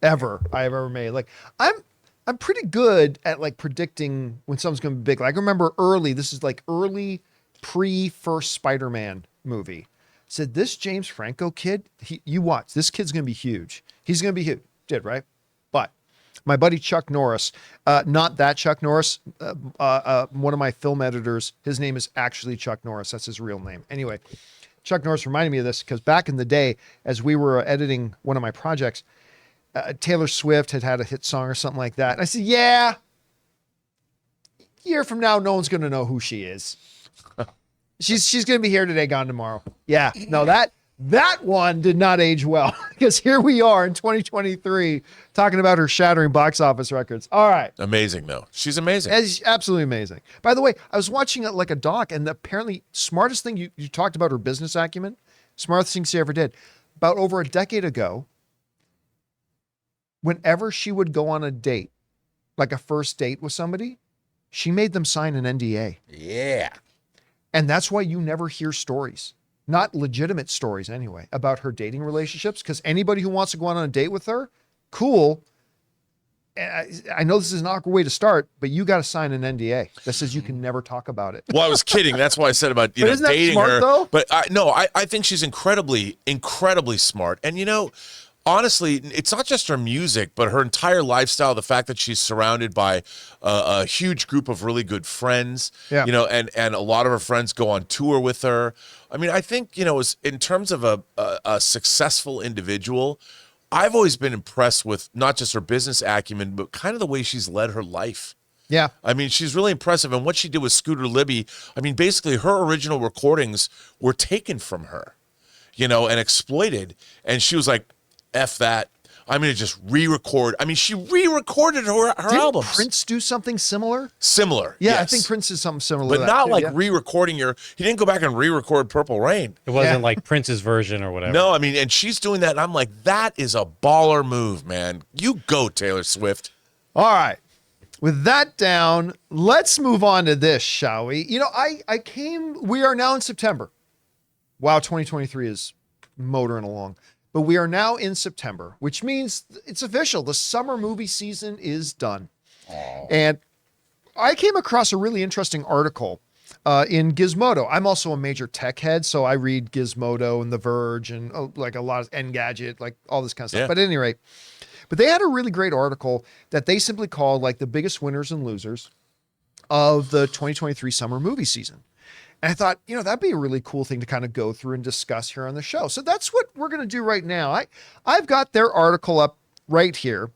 ever I have ever made. Like I'm pretty good at like predicting when something's gonna be big. Like I remember this is like early pre-first Spider-Man movie. Said this James Franco kid, you watch, this kid's gonna be huge. He's gonna be huge. Did, right? But my buddy Chuck Norris, not that Chuck Norris, one of my film editors, his name is actually Chuck Norris. That's his real name. Anyway, Chuck Norris reminded me of this because back in the day, as we were editing one of my projects, Taylor Swift had a hit song or something like that. And I said, yeah, a year from now, no one's going to know who she is. She's going to be here today, gone tomorrow. Yeah, no, that one did not age well because here we are in 2023 talking about her shattering box office records. All right. Amazing, though. She's amazing. It's absolutely amazing. By the way, I was watching it like a doc, and apparently smartest thing you talked about her business acumen, smartest thing she ever did. About over a decade ago, whenever she would go on a date, like a first date with somebody, she made them sign an NDA. Yeah. And that's why you never hear stories, not legitimate stories anyway, about her dating relationships. Because anybody who wants to go on a date with her, cool. I know this is an awkward way to start, but you got to sign an NDA that says you can never talk about it. Well, I was kidding. That's why I said about But isn't that dating smart, her. though? But I think she's incredibly smart. And honestly, it's not just her music, but her entire lifestyle. The fact that she's surrounded by a huge group of really good friends. Yeah. And a lot of her friends go on tour with her. I mean, I think in terms of a successful individual, I've always been impressed with not just her business acumen, but kind of the way she's led her life. Yeah. I mean, she's really impressive. And what she did with Scooter Libby, I mean, basically her original recordings were taken from her, and exploited. And she was like, F that. I'm going to just re-record. I mean, she re-recorded her Didn't albums. Prince do something similar? Similar. Yeah, yes. I think Prince did something similar. But to that not too, like yeah. re-recording he didn't go back and re-record Purple Rain. It wasn't Yeah. like Prince's version or whatever. No, I mean, and she's doing that. And I'm like, that is a baller move, man. You go, Taylor Swift. All right. With that down, let's move on to this, shall we? We are now in September. Wow, 2023 is motoring along. But we are now in September, which means it's official. The summer movie season is done. And I came across a really interesting article in Gizmodo. I'm also a major tech head, so I read Gizmodo and The Verge and like a lot of Engadget, like all this kind of stuff. Yeah. But at any rate, they had a really great article that they simply called like the biggest winners and losers of the 2023 summer movie season. And I thought, that'd be a really cool thing to kind of go through and discuss here on the show. So that's what we're going to do right now. I've got their article up right here.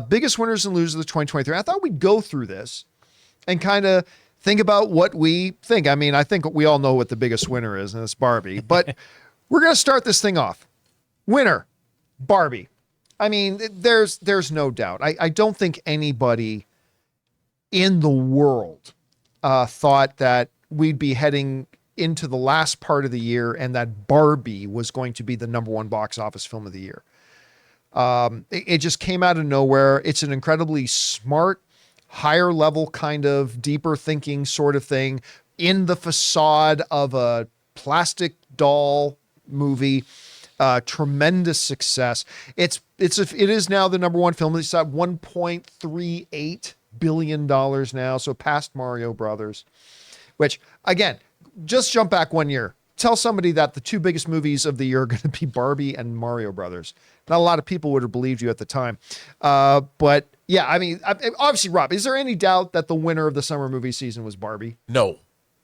Biggest winners and losers of the 2023. I thought we'd go through this and kind of think about what we think. I mean, I think we all know what the biggest winner is, and it's Barbie. But we're going to start this thing off. Winner, Barbie. I mean, there's no doubt. I don't think anybody in the world thought that we'd be heading into the last part of the year and that Barbie was going to be the number one box office film of the year. It just came out of nowhere. It's an incredibly smart, higher level kind of deeper thinking sort of thing in the facade of a plastic doll movie. Tremendous success. It is now the number one film. It's at $1.38 billion now. So past Mario Brothers, which again, just jump back 1 year. Tell somebody that the two biggest movies of the year are going to be Barbie and Mario Brothers. Not a lot of people would have believed you at the time. But yeah, I mean, obviously, Rob, is there any doubt that the winner of the summer movie season was Barbie? No,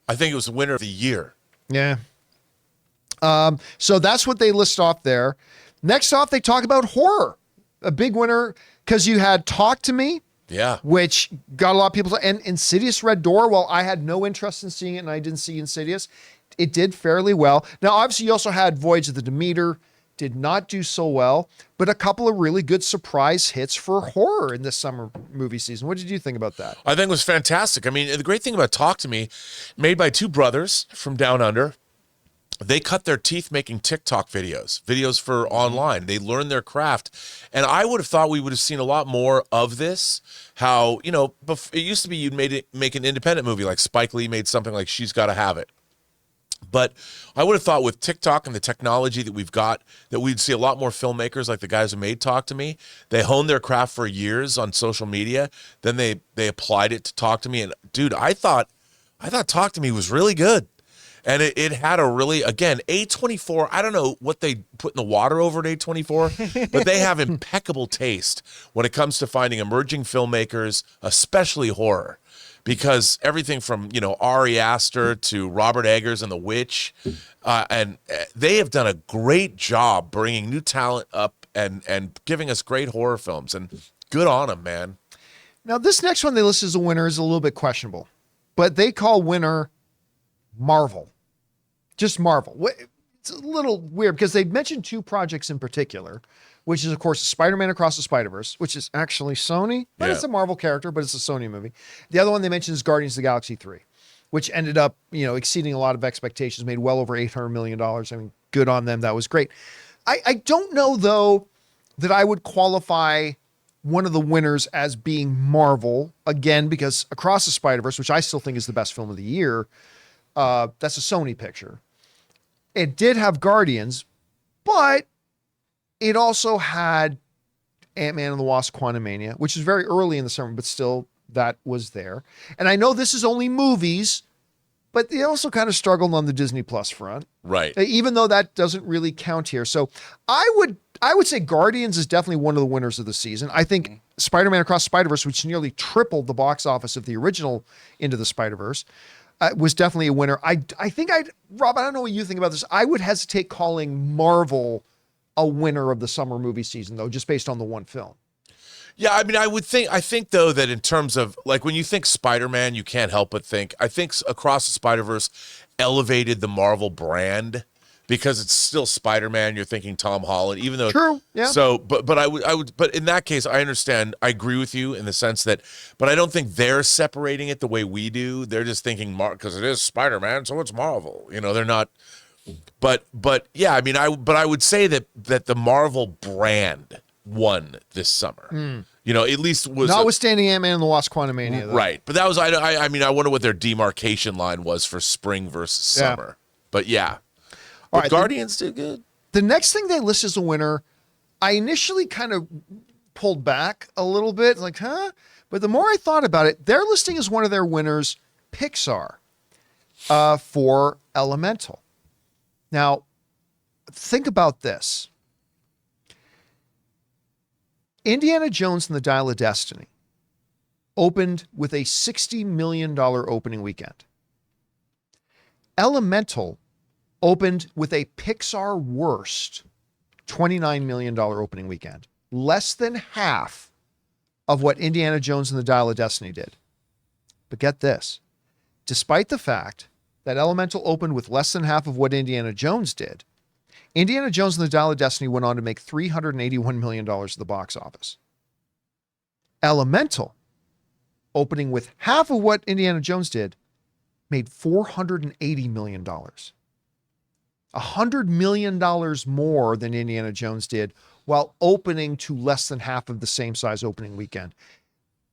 I think it was the winner of the year. Yeah. So that's what they list off there. Next off, they talk about horror. A big winner because you had Talk to Me. Yeah. Which got a lot of people. And Insidious Red Door, while I had no interest in seeing it and I didn't see Insidious, it did fairly well. Now, obviously, you also had Voyage of the Demeter. Did not do so well, but a couple of really good surprise hits for horror in this summer movie season. What did you think about that? I think it was fantastic. I mean, the great thing about Talk to Me, made by two brothers from down under, they cut their teeth making TikTok videos for online. They learned their craft. And I would have thought we would have seen a lot more of this. How, you know, it used to be you'd make an independent movie, like Spike Lee made something like She's Gotta Have It. But I would have thought with TikTok and the technology that we've got, that we'd see a lot more filmmakers like the guys who made Talk to Me. They honed their craft for years on social media. Then they applied it to Talk to Me. And dude, I thought Talk to Me was really good. And it had a really, again, A24, I don't know what they put in the water over at A24, but they have impeccable taste when it comes to finding emerging filmmakers, especially horror. Because everything from, you know, Ari Aster to Robert Eggers and The Witch, and they have done a great job bringing new talent up and giving us great horror films. And good on them, man. Now, this next one they list as a winner is a little bit questionable, but they call winner Marvel. Just Marvel. It's a little weird because they mentioned two projects in particular, which is, of course, Spider-Man Across the Spider-Verse, which is actually Sony, but it's a Marvel character, but it's a Sony movie. The other one they mentioned is Guardians of the Galaxy 3, which ended up, you know, exceeding a lot of expectations, made well over $800 million. I mean, good on them. That was great. I don't know, though, that I would qualify one of the winners as being Marvel, again, because Across the Spider-Verse, which I still think is the best film of the year, that's a Sony picture. It did have Guardians, but it also had Ant-Man and the Wasp: Quantumania, which is very early in the summer, but still that was there. And I know this is only movies, but they also kind of struggled on the Disney Plus front. Right. Even though that doesn't really count here. So I would say Guardians is definitely one of the winners of the season. I think Spider-Man Across the Spider-Verse, which nearly tripled the box office of the original Into the Spider-Verse, was definitely a winner. I think Rob, I don't know what you think about this. I would hesitate calling Marvel a winner of the summer movie season, though, just based on the one film. Yeah, I mean, I think though that in terms of, like, when you think Spider-Man, you can't help but think, I think Across the Spider-Verse elevated the Marvel brand because it's still Spider-Man. You're thinking Tom Holland, even though true, yeah. So, but I would, but in that case, I understand. I agree with you in the sense that, but I don't think they're separating it the way we do. They're just thinking because it is Spider-Man, so it's Marvel. You know, they're not. But yeah, I mean, I would say that the Marvel brand won this summer. You know, at least was notwithstanding Ant-Man and the Wasp: Quantumania, though. Right. But that was I mean, I wonder what their demarcation line was for spring versus summer. But yeah. All right, Guardians did good. The next thing they list as a winner, I initially kind of pulled back a little bit, like, huh? But the more I thought about it, they're listing as one of their winners Pixar for Elemental. Now, think about this. Indiana Jones and the Dial of Destiny opened with a $60 million opening weekend. Elemental opened with a Pixar worst $29 million opening weekend. less than half of what Indiana Jones and the Dial of Destiny did. But get this, despite the fact that Elemental opened with less than half of what Indiana Jones did, Indiana Jones and the Dial of Destiny went on to make $381 million at the box office. Elemental, opening with half of what Indiana Jones did, made $480 million. $100 million more than Indiana Jones did, while opening to less than half of the same size opening weekend.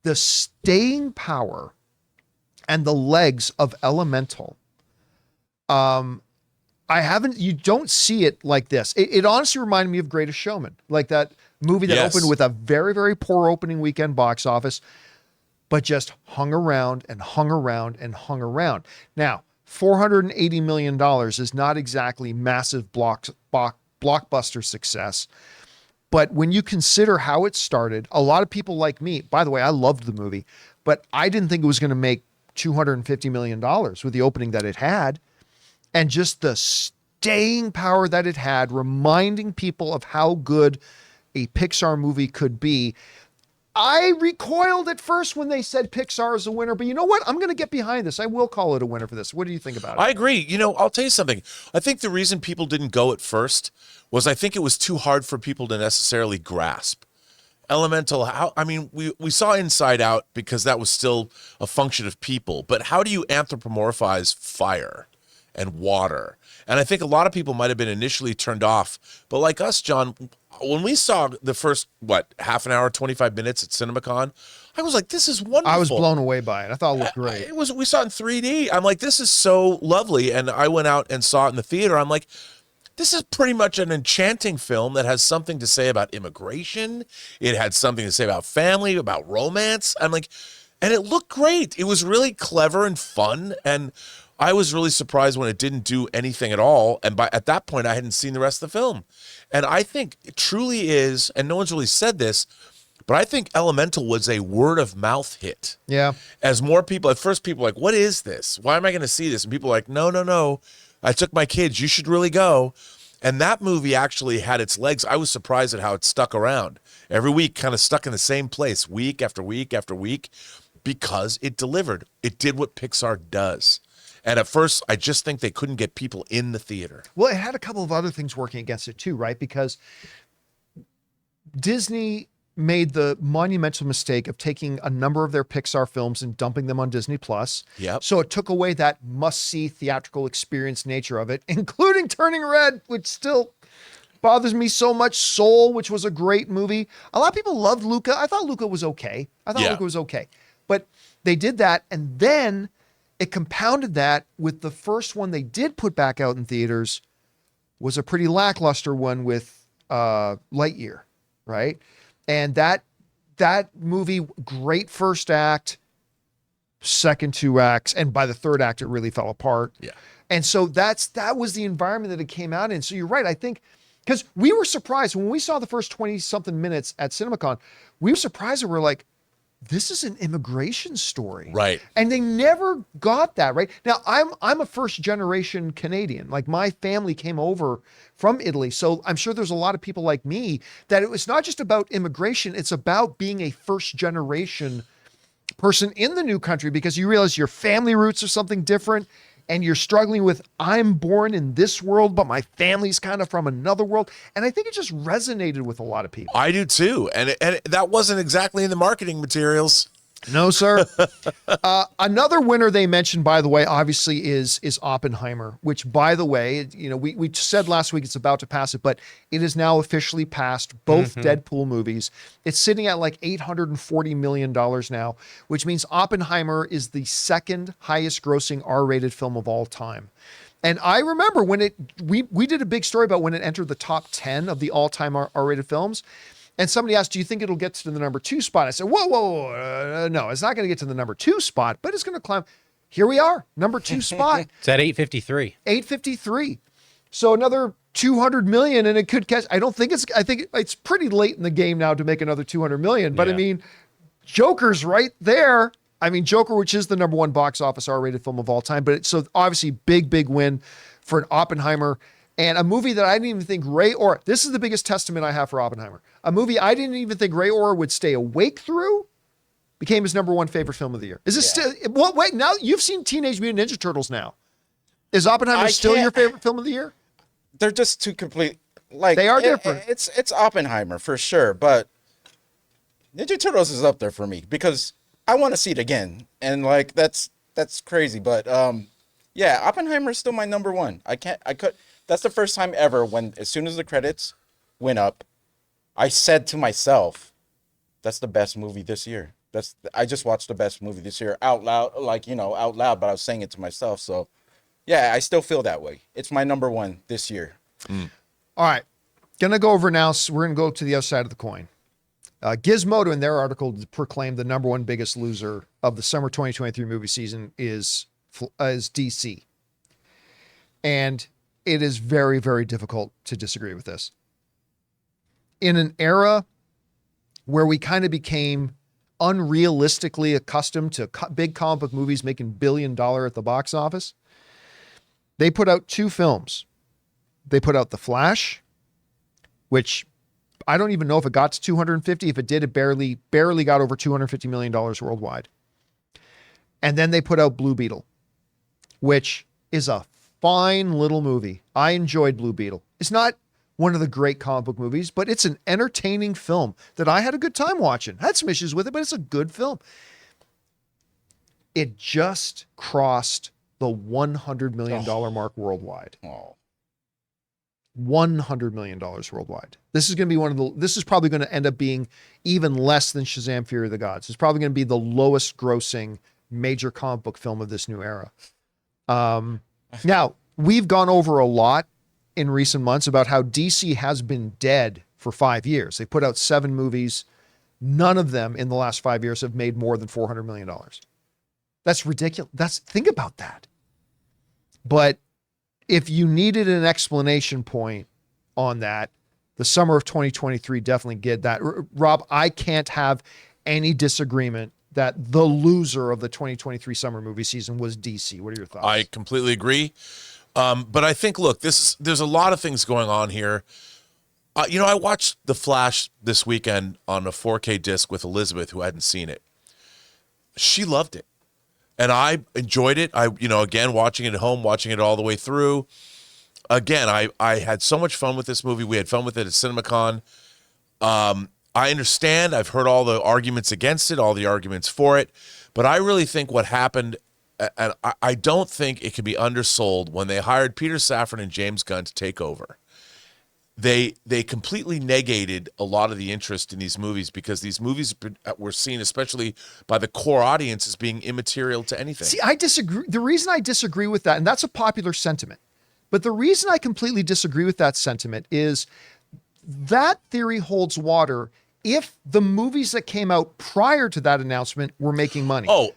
The staying power and the legs of Elemental, you don't see it like this. It honestly reminded me of Greatest Showman, like that movie that opened with a very, very poor opening weekend box office, but just hung around and hung around and hung around. Now, $480 million is not exactly massive blockbuster success. But when you consider how it started, a lot of people like me, by the way, I loved the movie, but I didn't think it was going to make $250 million with the opening that it had. And just the staying power that it had, reminding people of how good a Pixar movie could be. I recoiled at first when they said Pixar is a winner, but you know what? I'm going to get behind this. I will call it a winner for this. What do you think about it? I agree. You know, I'll tell you something. I think the reason people didn't go at first was I think it was too hard for people to necessarily grasp. Elemental, we saw Inside Out because that was still a function of people, but how do you anthropomorphize fire and water? And I think a lot of people might have been initially turned off, but like us, John, when we saw the first, half an hour, 25 minutes at CinemaCon, I was like, this is wonderful. I was blown away by it. I thought it looked great. We saw it in 3D. I'm like, this is so lovely. And I went out and saw it in the theater. I'm like, this is pretty much an enchanting film that has something to say about immigration. It had something to say about family, about romance. I'm like, and it looked great. It was really clever and fun. And I was really surprised when it didn't do anything at all. And at that point, I hadn't seen the rest of the film. And I think it truly is, and no one's really said this, but I think Elemental was a word of mouth hit. Yeah. As more people, at first people were like, what is this? Why am I going to see this? And people were like, no. I took my kids. You should really go. And that movie actually had its legs. I was surprised at how it stuck around. Every week, kind of stuck in the same place, week after week after week, because it delivered. It did what Pixar does. And at first, I just think they couldn't get people in the theater. Well, it had a couple of other things working against it too, right? Because Disney made the monumental mistake of taking a number of their Pixar films and dumping them on Disney Plus. Yep. So it took away that must-see theatrical experience nature of it, including Turning Red, which still bothers me so much. Soul, which was a great movie. A lot of people loved Luca. I thought Luca was okay. But they did that, and then it compounded that with the first one they did put back out in theaters was a pretty lackluster one with Lightyear, right? And that movie, great first act, second two acts, and by the third act, it really fell apart. Yeah. And so that was the environment that it came out in. So you're right. I think, because we were surprised when we saw the first 20-something minutes at CinemaCon, we were surprised that we're like, this is an immigration story. Right. And they never got that, right? Now, I'm a first-generation Canadian. Like, my family came over from Italy. So I'm sure there's a lot of people like me that it was not just about immigration. It's about being a first-generation person in the new country, because you realize your family roots are something different. And you're struggling with, I'm born in this world, but my family's kind of from another world. And I think it just resonated with a lot of people. I do too. And that wasn't exactly in the marketing materials. No, sir. Another winner they mentioned, by the way, obviously is Oppenheimer, which, by the way, you know, we said last week it's about to pass it, but it is now officially passed both Deadpool movies. It's sitting at like $840 million now, which means Oppenheimer is the second highest grossing R-rated film of all time. And I remember when we did a big story about when it entered the top 10 of the all-time R-rated films. And somebody asked, do you think it'll get to the number 2 spot? I said, whoa, no, it's not going to get to the number 2 spot, but it's going to climb. Here we are, number 2 spot. It's at 853. 853. So another 200 million, and it could catch. I think it's pretty late in the game now to make another 200 million. But yeah. I mean, Joker's right there. I mean, Joker, which is the number 1 box office R-rated film of all time. But so obviously big win for an Oppenheimer. And a movie that I didn't even think Ray Orr, this is the biggest testament I have for Oppenheimer. A movie I didn't even think Ray Orr would stay awake through became his number one favorite film of the year. Is this still, well, wait, now you've seen Teenage Mutant Ninja Turtles now. Is Oppenheimer still your favorite film of the year? They're just two complete, like, they are different. It's Oppenheimer for sure, but Ninja Turtles is up there for me because I want to see it again. And like, that's crazy. But yeah, Oppenheimer is still my number one. That's the first time ever when, as soon as the credits went up, I said to myself, that's the best movie this year. I just watched the best movie this year out loud, like, out loud, but I was saying it to myself. So yeah, I still feel that way. It's my number one this year. All right. Gonna go over now. So we're gonna go to the other side of the coin. Gizmodo in their article proclaimed the number one biggest loser of the summer 2023 movie season is DC. And it is very, very difficult to disagree with this. In an era where we kind of became unrealistically accustomed to big comic book movies making $1 billion at the box office, they put out two films. They put out The Flash, which I don't even know if it got to 250. If it did, it barely got over $250 million worldwide. And then they put out Blue Beetle, which is a fine little movie. I enjoyed Blue Beetle. It's not one of the great comic book movies, but it's an entertaining film that I had a good time watching. I had some issues with it, but it's a good film. It just crossed the $100 million mark worldwide. Oh. $100 million worldwide. This is going to be this is probably going to end up being even less than Shazam! Fury of the Gods. It's probably going to be the lowest grossing major comic book film of this new era. Now, we've gone over a lot in recent months about how DC has been dead for 5 years. They put out 7 movies. None of them in the last 5 years have made more than $400 million. That's ridiculous. Think about that. But if you needed an explanation point on that, the summer of 2023 definitely get that. Rob, I can't have any disagreement that the loser of the 2023 summer movie season was DC. What are your thoughts? I completely agree. But I think, look, there's a lot of things going on here. I watched The Flash this weekend on a 4K disc with Elizabeth, who hadn't seen it. She loved it. And I enjoyed it. Again, watching it at home, watching it all the way through. Again, I had so much fun with this movie. We had fun with it at CinemaCon. I understand. I've heard all the arguments against it, all the arguments for it. But I really think what happened, and I don't think it can be undersold, when they hired Peter Safran and James Gunn to take over. They completely negated a lot of the interest in these movies, because these movies were seen, especially by the core audience, as being immaterial to anything. See, I disagree. The reason I disagree with that, and that's a popular sentiment, but the reason I completely disagree with that sentiment is that theory holds water if the movies that came out prior to that announcement were making money. Oh,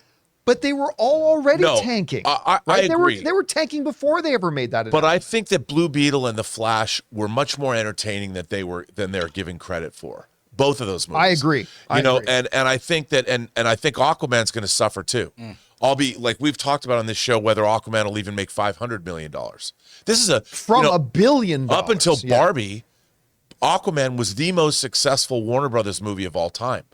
but they were all already tanking. I right? agree. They were tanking before they ever made that announcement. But I think that Blue Beetle and The Flash were much more entertaining than they're giving credit for. Both of those movies. I agree. And I think that and I think Aquaman's going to suffer too. I'll be like, we've talked about on this show whether Aquaman will even make $500 million. This is from $1 billion. Up until Barbie, Aquaman was the most successful Warner Brothers movie of all time.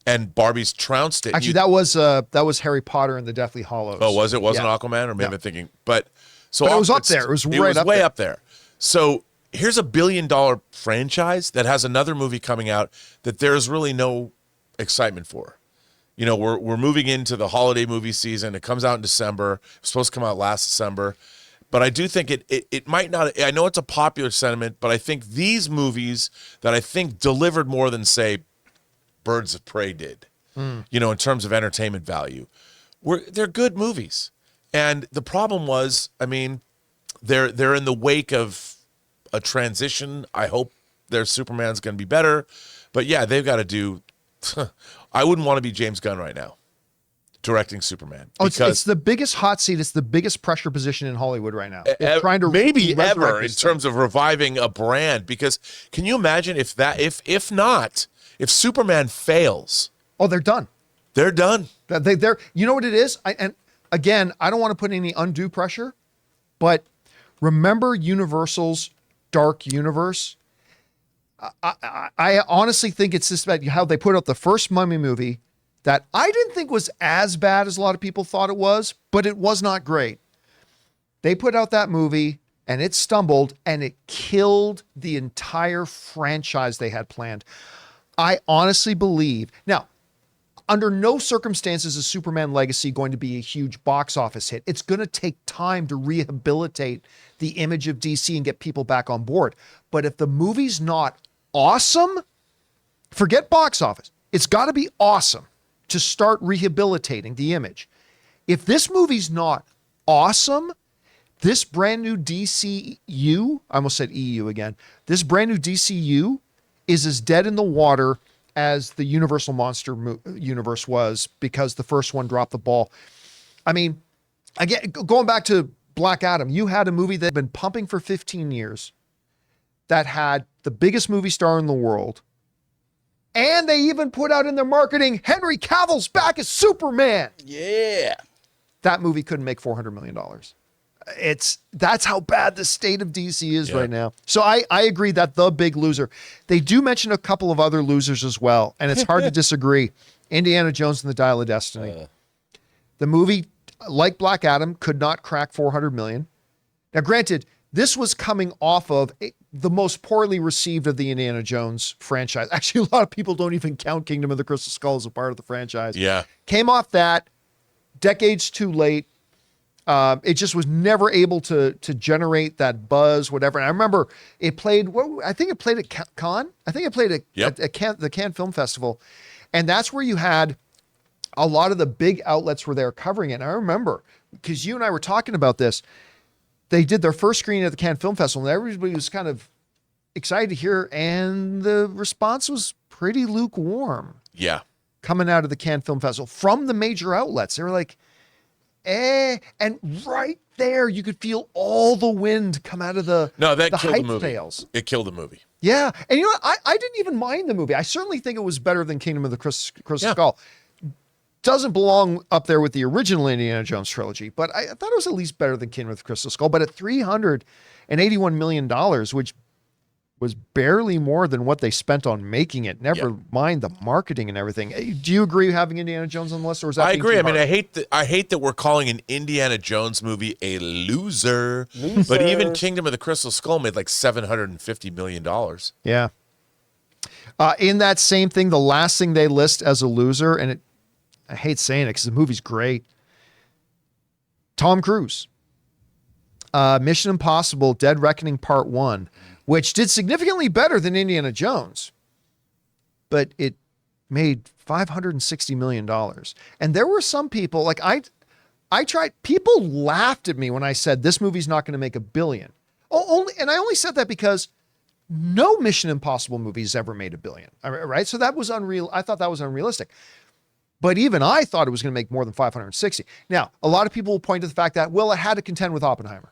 And Barbie's trounced it. Actually, that was Harry Potter and the Deathly Hallows. Oh, was it? Wasn't Aquaman? Or maybe I'm thinking. But it was up there. It was way up there. So here's $1 billion franchise that has another movie coming out that there's really no excitement for. We're moving into the holiday movie season. It comes out in December. It's supposed to come out last December. But I do think it might not. I know it's a popular sentiment, but I think these movies that I think delivered more than, say, Birds of Prey did, in terms of entertainment value, they're good movies. And the problem was, they're in the wake of a transition. I hope their Superman's going to be better, but yeah, they've got to do. I wouldn't want to be James Gunn right now, directing Superman. Oh, it's the biggest hot seat. It's the biggest pressure position in Hollywood right now. They're trying to maybe ever in terms of reviving a brand. Because can you imagine if Superman fails? Oh, they're done. They're done. They're you know what it is? And again, I don't want to put any undue pressure, but remember Universal's Dark Universe? I honestly think it's just about how they put out the first Mummy movie that I didn't think was as bad as a lot of people thought it was, but it was not great. They put out that movie and it stumbled and it killed the entire franchise they had planned. I honestly believe, now, under no circumstances is Superman Legacy going to be a huge box office hit. It's going to take time to rehabilitate the image of DC and get people back on board. But if the movie's not awesome, forget box office. It's got to be awesome to start rehabilitating the image. If this movie's not awesome, this brand new DCU, I almost said EU again, this brand new DCU is as dead in the water as the Universal Monster universe was, because the first one dropped the ball. I mean, again, going back to Black Adam, you had a movie that had been pumping for 15 years that had the biggest movie star in the world. And they even put out in their marketing, Henry Cavill's back as Superman. Yeah. That movie couldn't make $400 million. That's how bad the state of DC is right now. So I agree that the big loser. They do mention a couple of other losers as well, and it's hard to disagree. Indiana Jones and the Dial of Destiny. The movie, like Black Adam, could not crack 400 million. Now, granted, this was coming off of the most poorly received of the Indiana Jones franchise. Actually, a lot of people don't even count Kingdom of the Crystal Skull as a part of the franchise. Yeah. Came off that, decades too late. It just was never able to generate that buzz, whatever. And I remember it played, I think it played at Cannes. I think it played at the Cannes Film Festival. And that's where you had a lot of the big outlets were there covering it. And I remember, because you and I were talking about this, they did their first screening at the Cannes Film Festival, and everybody was kind of excited to hear, and the response was pretty lukewarm. Yeah. Coming out of the Cannes Film Festival from the major outlets. They were like, and right there, you could feel all the wind come out of the killed hype the movie. sails. It killed the movie. Yeah. And you know what? I didn't even mind the movie. I certainly think it was better than Kingdom of the Crystal Skull. Doesn't belong up there with the original Indiana Jones trilogy, but I thought it was at least better than Kingdom of the Crystal Skull. But at $381 million, which was barely more than what they spent on making it, never mind the marketing and everything. Do you agree having Indiana Jones on the list, or is that I agree. too hard? I hate that we're calling an Indiana Jones movie a loser. But even Kingdom of the Crystal Skull made like $750 million. Yeah. In that same thing, the last thing they list as a loser, and I hate saying it because the movie's great. Tom Cruise. Mission Impossible: Dead Reckoning Part 1, which did significantly better than Indiana Jones, but it made $560 million. And there were some people, like I tried, people laughed at me when I said this movie's not going to make $1 billion. And I only said that because no Mission Impossible movie's ever made $1 billion, right? So that was unreal. I thought that was unrealistic. But even I thought it was going to make more than 560. Now, a lot of people will point to the fact that, well, it had to contend with Oppenheimer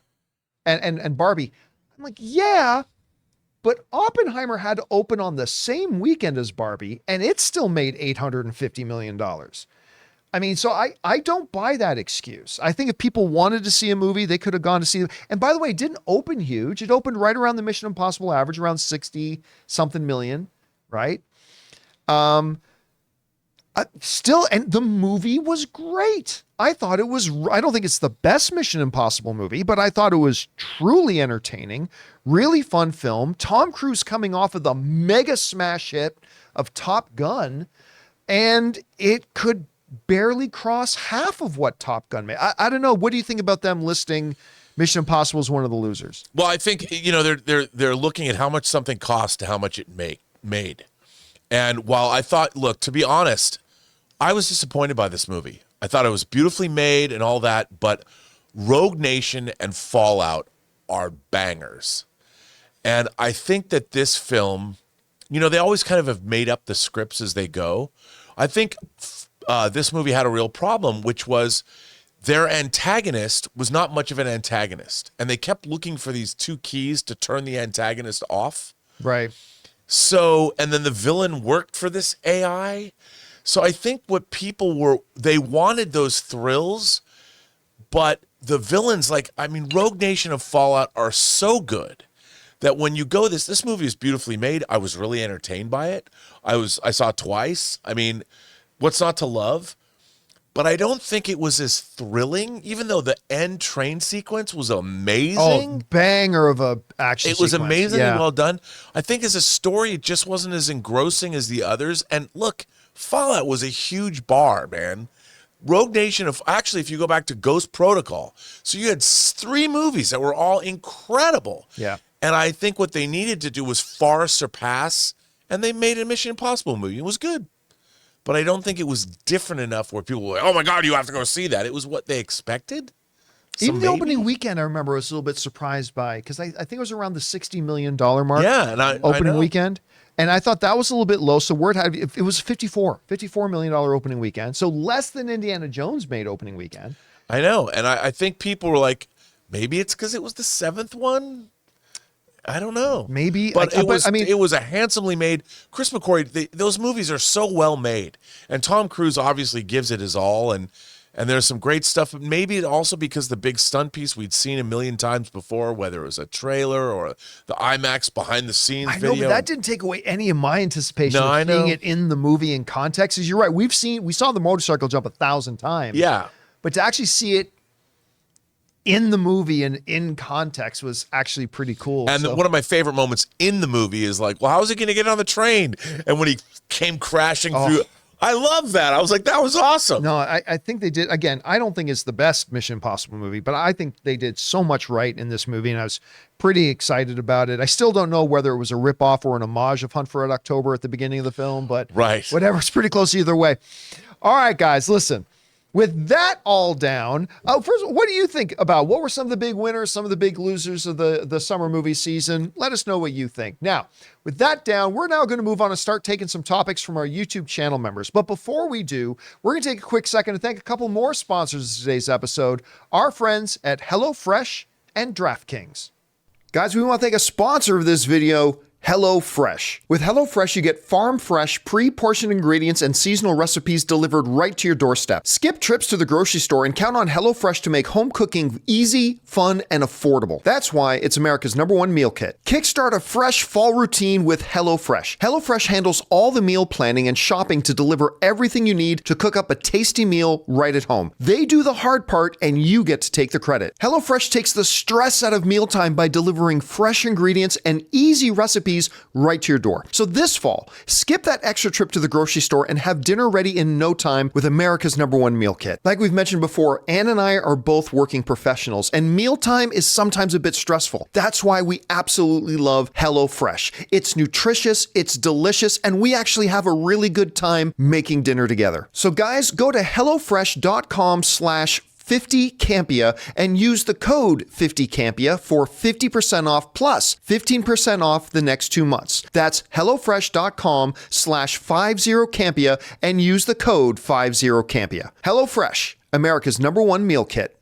and Barbie. I'm like, yeah, but Oppenheimer had to open on the same weekend as Barbie, and it still made $850 million. I mean, so I don't buy that excuse. I think if people wanted to see a movie, they could have gone to see it. And by the way, it didn't open huge. It opened right around the Mission Impossible average, around 60-something million, right? Still, and the movie was great. I thought it was, I don't think it's the best Mission Impossible movie, but I thought it was truly entertaining, really fun film. Tom Cruise coming off of the mega smash hit of Top Gun, and it could barely cross half of what Top Gun made. I don't know. What do you think about them listing Mission Impossible as one of the losers? Well, I think, they're looking at how much something cost to how much it made. And while I thought, look, to be honest, I was disappointed by this movie. I thought it was beautifully made and all that, but Rogue Nation and Fallout are bangers. And I think that this film, they always kind of have made up the scripts as they go. I think this movie had a real problem, which was their antagonist was not much of an antagonist. And they kept looking for these two keys to turn the antagonist off. Right. So, and then the villain worked for this AI. So I think what people they wanted those thrills, but the villains, like, I mean, Rogue Nation of Fallout are so good that when you go, this movie is beautifully made. I was really entertained by it. I saw it twice. I mean, what's not to love? But I don't think it was as thrilling, even though the end train sequence was amazing. Oh, banger of a action It was sequence. amazingly Yeah. well done. I think as a story, it just wasn't as engrossing as the others. And look, Fallout was a huge bar, man. Rogue Nation actually, if you go back to Ghost Protocol, so you had 3 movies that were all incredible. Yeah. And I think what they needed to do was far surpass, and they made a Mission Impossible movie. It was good. But I don't think it was different enough where people were like, oh my God, you have to go see that. It was what they expected. So Even the maybe- opening weekend, I remember I was a little bit surprised by, because I think it was around the $60 million mark. Yeah, and I opening know. weekend. And I thought that was a little bit low. So word had it was $54 million opening weekend. So less than Indiana Jones made opening weekend. I know. And I think people were like, maybe it's because it was the 7th one. I don't know. Maybe, But I it was, I mean- it was a handsomely made. Chris McQuarrie, those movies are so well made. And Tom Cruise obviously gives it his all. And there's some great stuff. Maybe it also because the big stunt piece we'd seen a million times before, whether it was a trailer or the IMAX behind the scenes I know, video. but that didn't take away any of my anticipation No, I of seeing know. it in the movie in context. Because you're right, we saw the motorcycle jump 1,000 times. Yeah. But to actually see it in the movie and in context was actually pretty cool. And So- one of my favorite moments in the movie is like, well, how is he going to get on the train? And when he came crashing through, I love that. I was like, that was awesome. No, I think they did. Again, I don't think it's the best Mission Impossible movie, but I think they did so much right in this movie, and I was pretty excited about it. I still don't know whether it was a ripoff or an homage of Hunt for Red October at the beginning of the film, but Right. whatever, it's pretty close either way. All right, guys, listen. With that all down, first, what do you think about what were some of the big winners, some of the big losers of the summer movie season? Let us know what you think. Now, with that down, we're now going to move on and start taking some topics from our YouTube channel members. But before we do, we're going to take a quick second to thank a couple more sponsors of today's episode, our friends at HelloFresh and DraftKings. Guys, we want to thank a sponsor of this video, HelloFresh. With HelloFresh, you get farm-fresh, pre-portioned ingredients and seasonal recipes delivered right to your doorstep. Skip trips to the grocery store and count on HelloFresh to make home cooking easy, fun, and affordable. That's why it's America's #1 meal kit. Kickstart a fresh fall routine with HelloFresh. HelloFresh handles all the meal planning and shopping to deliver everything you need to cook up a tasty meal right at home. They do the hard part, and you get to take the credit. HelloFresh takes the stress out of mealtime by delivering fresh ingredients and easy recipes right to your door. So this fall, skip that extra trip to the grocery store and have dinner ready in no time with America's #1 meal kit. Like we've mentioned before, Ann and I are both working professionals, and mealtime is sometimes a bit stressful. That's why we absolutely love HelloFresh. It's nutritious, it's delicious, and we actually have a really good time making dinner together. So guys, go to hellofresh.com/50Campea and use the code 50Campea for 50% off plus 15% off the next 2 months. That's hellofresh.com/50Campea and use the code 50Campea. HelloFresh, America's #1 meal kit.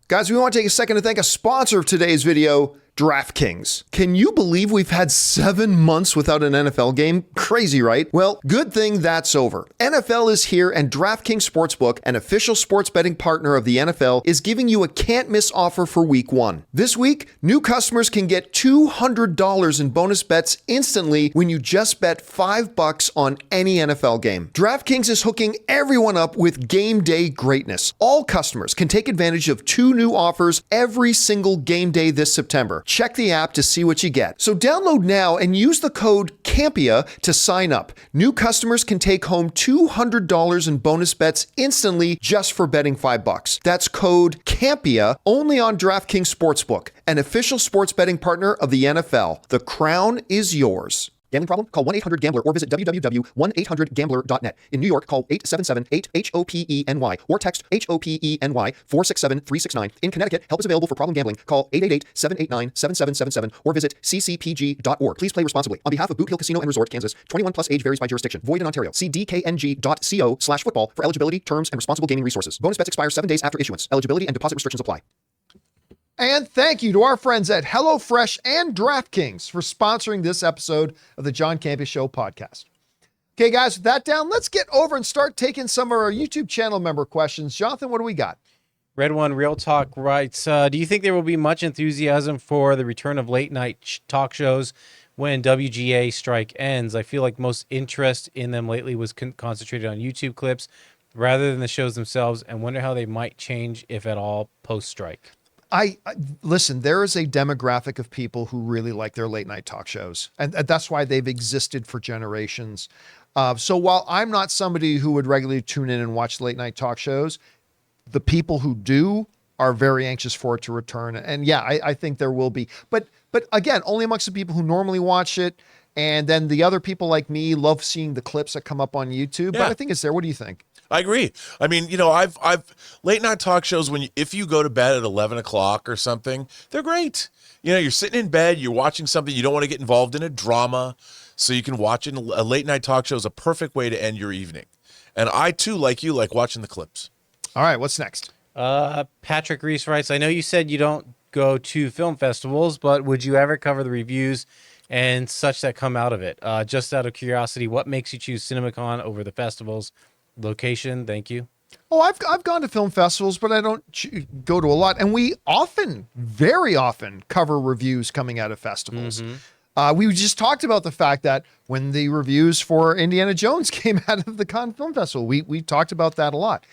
Guys, we want to take a second to thank a sponsor of today's video, DraftKings. Can you believe we've had 7 months without an NFL game? Crazy, right? Well, good thing that's over. NFL is here, and DraftKings Sportsbook, an official sports betting partner of the NFL, is giving you a can't-miss offer for Week 1. This week, new customers can get $200 in bonus bets instantly when you just bet $5 on any NFL game. DraftKings is hooking everyone up with game day greatness. All customers can take advantage of 2 new offers every single game day this September. Check the app to see what you get. So download now and use the code Campea to sign up. New customers can take home $200 in bonus bets instantly just for betting $5. That's code Campea only on DraftKings Sportsbook, an official sports betting partner of the NFL. The crown is yours. Gambling problem? Call 1-800-GAMBLER or visit www.1800gambler.net. In New York, call 877-8-HOPENY or text HOPENY 467-369. In Connecticut, help is available for problem gambling. Call 888-789-7777 or visit ccpg.org. Please play responsibly. On behalf of Boot Hill Casino and Resort, Kansas, 21 plus age varies by jurisdiction. Void in Ontario. See dkng.co/football for eligibility, terms, and responsible gaming resources. Bonus bets expire 7 days after issuance. Eligibility and deposit restrictions apply. And thank you to our friends at HelloFresh and DraftKings for sponsoring this episode of the John Campea Show podcast. Okay, guys, with that down, let's get over and start taking some of our YouTube channel member questions. Jonathan, what do we got? Red One Real Talk writes, do you think there will be much enthusiasm for the return of late night talk shows when WGA strike ends? I feel like most interest in them lately was concentrated on YouTube clips rather than the shows themselves, and wonder how they might change, if at all, post-strike. I listen, there is a demographic of people who really like their late night talk shows, and that's why they've existed for generations. So while I'm not somebody who would regularly tune in and watch late night talk shows, the people who do are very anxious for it to return. And yeah, I think there will be, but again, only amongst the people who normally watch it. And then the other people like me love seeing the clips that come up on YouTube. Yeah. But I think it's there. What do you think? I agree. I mean, I've late night talk shows if you go to bed at 11 o'clock or something, they're great. You're sitting in bed, you're watching something, you don't want to get involved in a drama, so you can watch it. A late night talk show is a perfect way to end your evening. And I too, like you, like watching the clips. All right, what's next? Patrick Reese writes, I know you said you don't go to film festivals, but would you ever cover the reviews and such that come out of it? Just out of curiosity, what makes you choose CinemaCon over the festivals? Location, thank you. Oh, I've gone to film festivals, but I don't go to a lot. And we very often cover reviews coming out of festivals. We just talked about the fact that when the reviews for Indiana Jones came out of the Cannes Film Festival, we talked about that a lot.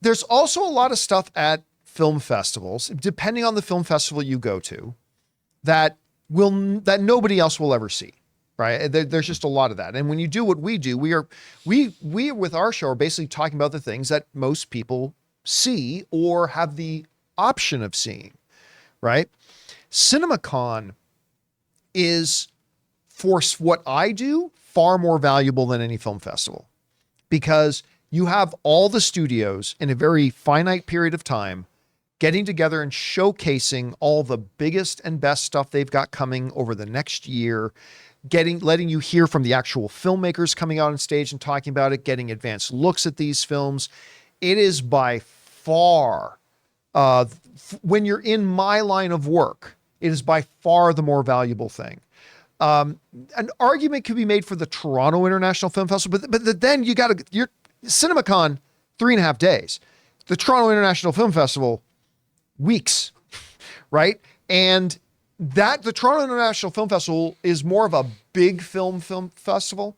There's also a lot of stuff at film festivals, depending on the film festival you go to, that nobody else will ever see. Right. There's just a lot of that. And when you do what we do, we with our show are basically talking about the things that most people see or have the option of seeing. Right. CinemaCon is, for what I do, far more valuable than any film festival, because you have all the studios in a very finite period of time getting together and showcasing all the biggest and best stuff they've got coming over the next year, letting you hear from the actual filmmakers coming out on stage and talking about it, getting advanced looks at these films. It is by far, when you're in my line of work, it is by far the more valuable thing. An argument could be made for the Toronto International Film Festival, but then you're CinemaCon 3.5 days, the Toronto International Film Festival weeks, right? And the Toronto International Film Festival is more of a big film festival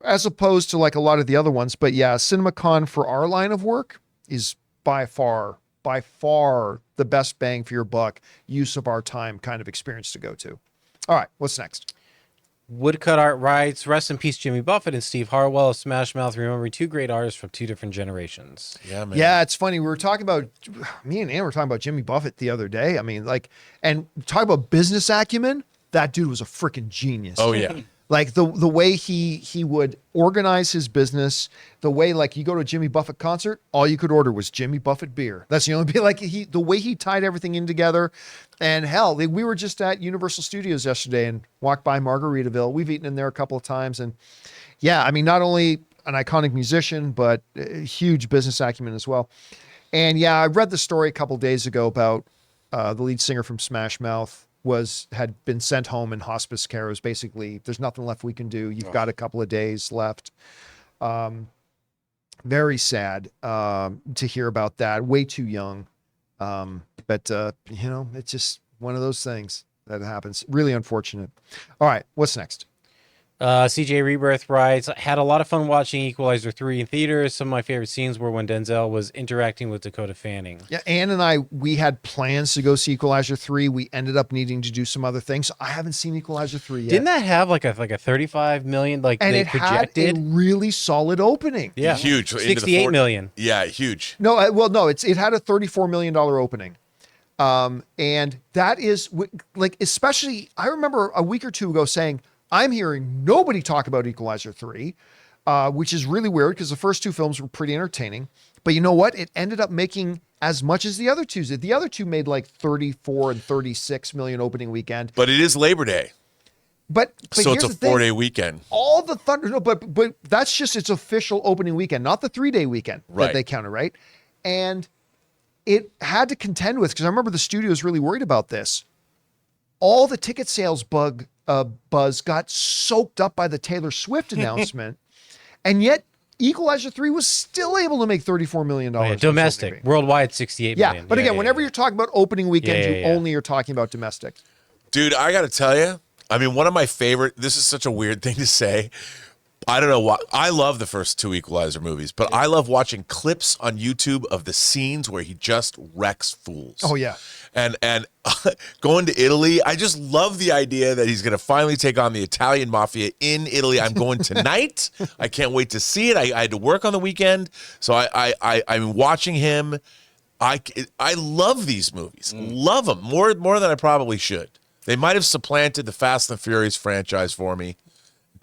as opposed to like a lot of the other ones. But yeah, CinemaCon for our line of work is by far the best bang for your buck, use of our time kind of experience to go to. All right, what's next? Woodcut Art writes, rest in peace, Jimmy Buffett and Steve Harwell of Smash Mouth, remembering two great artists from two different generations. Yeah, man. Yeah, it's funny. Me and Ann were talking about Jimmy Buffett the other day. I mean, and talk about business acumen. That dude was a freaking genius. Oh, yeah. Like the way he would organize his business, the way like you go to a Jimmy Buffett concert, all you could order was Jimmy Buffett beer. That's the only beer. The way he tied everything in together, and hell, we were just at Universal Studios yesterday and walked by Margaritaville. We've eaten in there a couple of times, and yeah, I mean, not only an iconic musician, but a huge business acumen as well. And yeah, I read the story a couple of days ago about the lead singer from Smash Mouth had been sent home in hospice care. It was basically, there's nothing left we can do. You've got a couple of days left. Very sad to hear about that. Way too young. But it's just one of those things that happens. Really unfortunate. All right, what's next? CJ Rebirth writes, had a lot of fun watching Equalizer 3 in theaters. Some of my favorite scenes were when Denzel was interacting with Dakota Fanning. Yeah, Ann and we had plans to go see Equalizer 3. We ended up needing to do some other things. I haven't seen Equalizer 3 yet. Didn't that have like a 35 million, like and they it projected? had a really solid opening. Yeah. Huge. 68 million. Yeah, huge. No, it had a $34 million opening. And that is like, especially, I remember a week or two ago saying, I'm hearing nobody talk about Equalizer 3, which is really weird because the first two films were pretty entertaining. But you know what? It ended up making as much as the other two did. The other two made like 34 and 36 million opening weekend. But it is Labor Day. But so it's a 4-day weekend. All the thunder, no, but that's just its official opening weekend, not the 3-day weekend that they counted, right? And it had to contend with, because I remember the studio was really worried about this. All the ticket sales buzz got soaked up by the Taylor Swift announcement, and yet Equalizer 3 was still able to make $34 million. Oh, yeah, domestic. Worldwide, 68 Yeah, million. but again, whenever you're talking about opening weekend, Yeah, you yeah. only are talking about domestic. Dude, I got to tell you, I mean, one of my favorite, this is such a weird thing to say. I don't know why. I love the first two Equalizer movies, but I love watching clips on YouTube of the scenes where he just wrecks fools. Oh, yeah. And going to Italy, I just love the idea that he's going to finally take on the Italian mafia in Italy. I'm going tonight. I can't wait to see it. I had to work on the weekend, so I'm watching him. I love these movies. Love them more than I probably should. They might have supplanted the Fast and Furious franchise for me.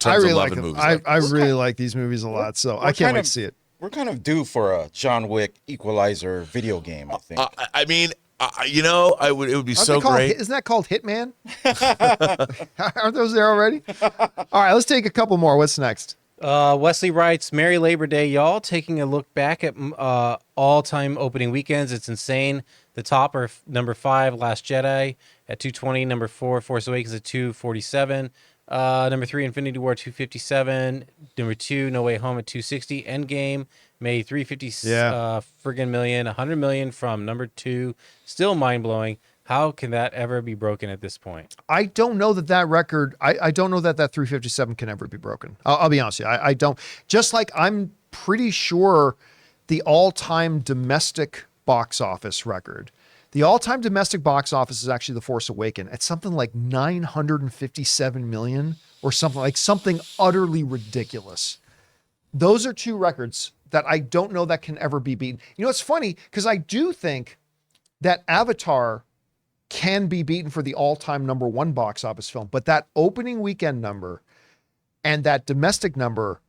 I really like loving them. movies. I really like these movies a lot, so I can't wait to see it. We're kind of due for a John Wick Equalizer video game, I think. I mean, you know, it would be so great. Isn't that called Hitman? Aren't those there already? All right, let's take a couple more. What's next? Wesley writes, Merry Labor Day, y'all. Taking a look back at all-time opening weekends, it's insane. The top are number 5, Last Jedi at 220. Number 4, Force Awakens at 247. Number 3, Infinity War 257. Number 2, No Way Home at 260. Endgame made 350 friggin' million, 100 million from number 2. Still mind-blowing. How can that ever be broken at this point? I don't know that record. I don't know that 357 can ever be broken. I'll be honest with you. I don't. Just like I'm pretty sure the all-time domestic box office record. The all-time domestic box office is actually The Force Awakens. It's something like 957 million or something utterly ridiculous. Those are two records that I don't know that can ever be beaten. You know, it's funny because I do think that Avatar can be beaten for the all-time number 1 box office film, but that opening weekend number and that domestic number,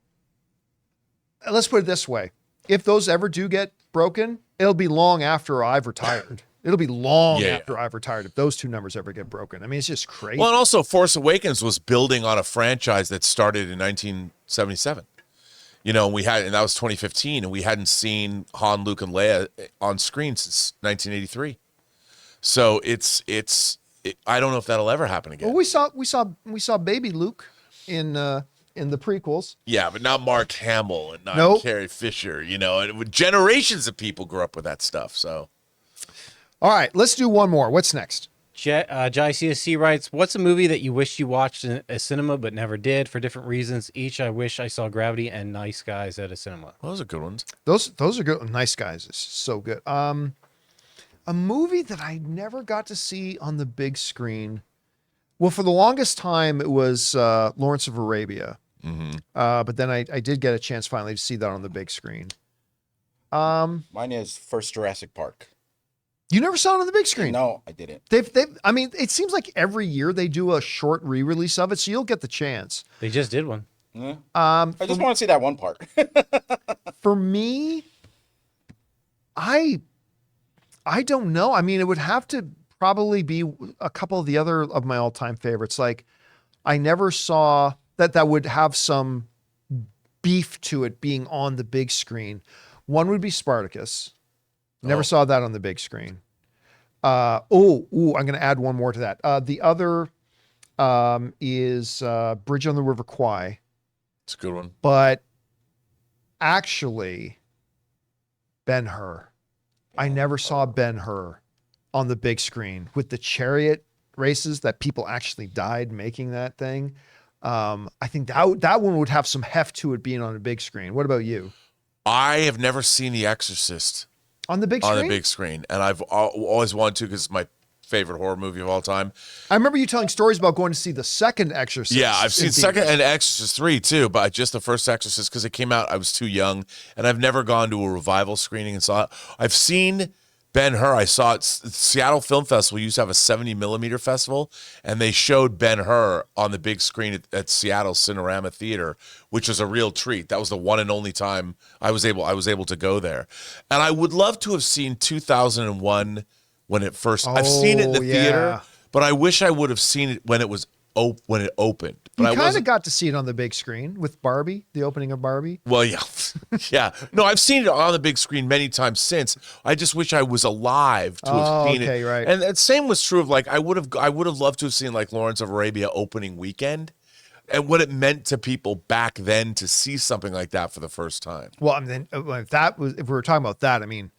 let's put it this way. If those ever do get broken, it'll be long after I've retired. It'll be long after I've retired if those two numbers ever get broken. I mean, it's just crazy. Well, and also Force Awakens was building on a franchise that started in 1977. You know, and that was 2015, and we hadn't seen Han, Luke, and Leia on screen since 1983. So I don't know if that'll ever happen again. Well, we saw baby Luke in the prequels. Yeah, but not Mark Hamill and not Carrie Fisher, you know, and generations of people grew up with that stuff. So, all right, let's do one more. What's next? Jai CSC writes, what's a movie that you wish you watched in a cinema but never did for different reasons? Each, I wish I saw Gravity and Nice Guys at a cinema. Well, those are good ones. Those are good. Nice Guys is so good. A movie that I never got to see on the big screen. Well, for the longest time, it was Lawrence of Arabia. Mm-hmm. But then I did get a chance finally to see that on the big screen. Mine is first Jurassic Park. You never saw it on the big screen? No, I didn't. I mean, it seems like every year they do a short re-release of it, so you'll get the chance. They just did one. Yeah. I just want to see that one part. For me, I don't know. I mean, it would have to probably be a couple of the other of my all-time favorites. Like, I never saw that would have some beef to it being on the big screen. One would be Spartacus. Never saw that on the big screen. I'm going to add one more to that. The other is Bridge on the River Kwai. It's a good one. But actually, Ben-Hur. I never saw Ben-Hur on the big screen with the chariot races that people actually died making that thing. I think that one would have some heft to it being on a big screen. What about you? I have never seen The Exorcist on the big screen? On the big screen, and I've always wanted to because it's my favorite horror movie of all time. I remember you telling stories about going to see the second Exorcist. Yeah, I've seen second and Exorcist 3 too, but just the first Exorcist because it came out, I was too young, and I've never gone to a revival screening and saw it. I've seen Ben-Hur. I saw it. Seattle Film Festival used to have a 70mm festival, and they showed Ben-Hur on the big screen at Seattle Cinerama Theater, which was a real treat. That was the one and only time I was able to go there. And I would love to have seen 2001 when it first. I've seen it in the theater, but I wish I would have seen it when it was when it opened. But you kind of got to see it on the big screen with Barbie, the opening of Barbie. Well, yeah. Yeah. No, I've seen it on the big screen many times since. I just wish I was alive to have seen it. Right. And the same was true of like I would have loved to have seen like Lawrence of Arabia opening weekend. and what it meant to people back then to see something like that for the first time. Well, I mean, if we were talking about that, I mean,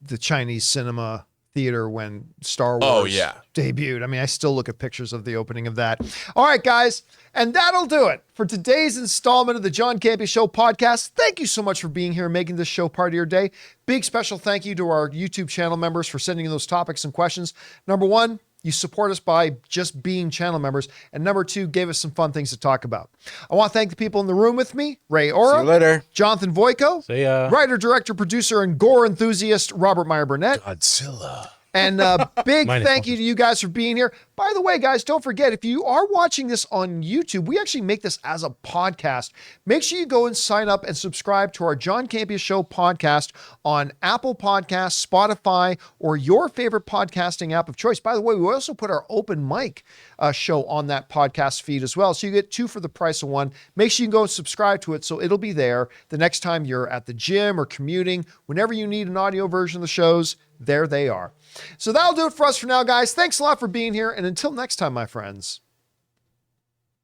the Chinese cinema theater when Star Wars debuted. I mean, I still look at pictures of the opening of that. All right, guys. And that'll do it for today's installment of the John Campea Show podcast. Thank you so much for being here and making this show part of your day. Big special thank you to our YouTube channel members for sending in those topics and questions. Number one, you support us by just being channel members. And number two, gave us some fun things to talk about. I want to thank the people in the room with me, Ray Ora, See you later. Jonathan Voico, See ya. writer, director, producer, and gore enthusiast, Robert Meyer Burnett. Godzilla. And a big Minus thank you to you guys for being here. By the way, guys, don't forget, if you are watching this on YouTube, we actually make this as a podcast. Make sure you go and sign up and subscribe to our John Campea Show podcast on Apple Podcasts, Spotify, or your favorite podcasting app of choice. By the way, we also put our open mic show on that podcast feed as well. So you get two for the price of one. Make sure you can go and subscribe to it so it'll be there the next time you're at the gym or commuting. Whenever you need an audio version of the shows, there they are. So that'll do it for us for now, guys. Thanks a lot for being here. And until next time, my friends,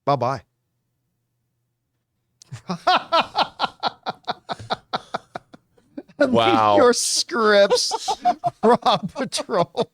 bye-bye. Wow. Your scripts, Rob Patrol.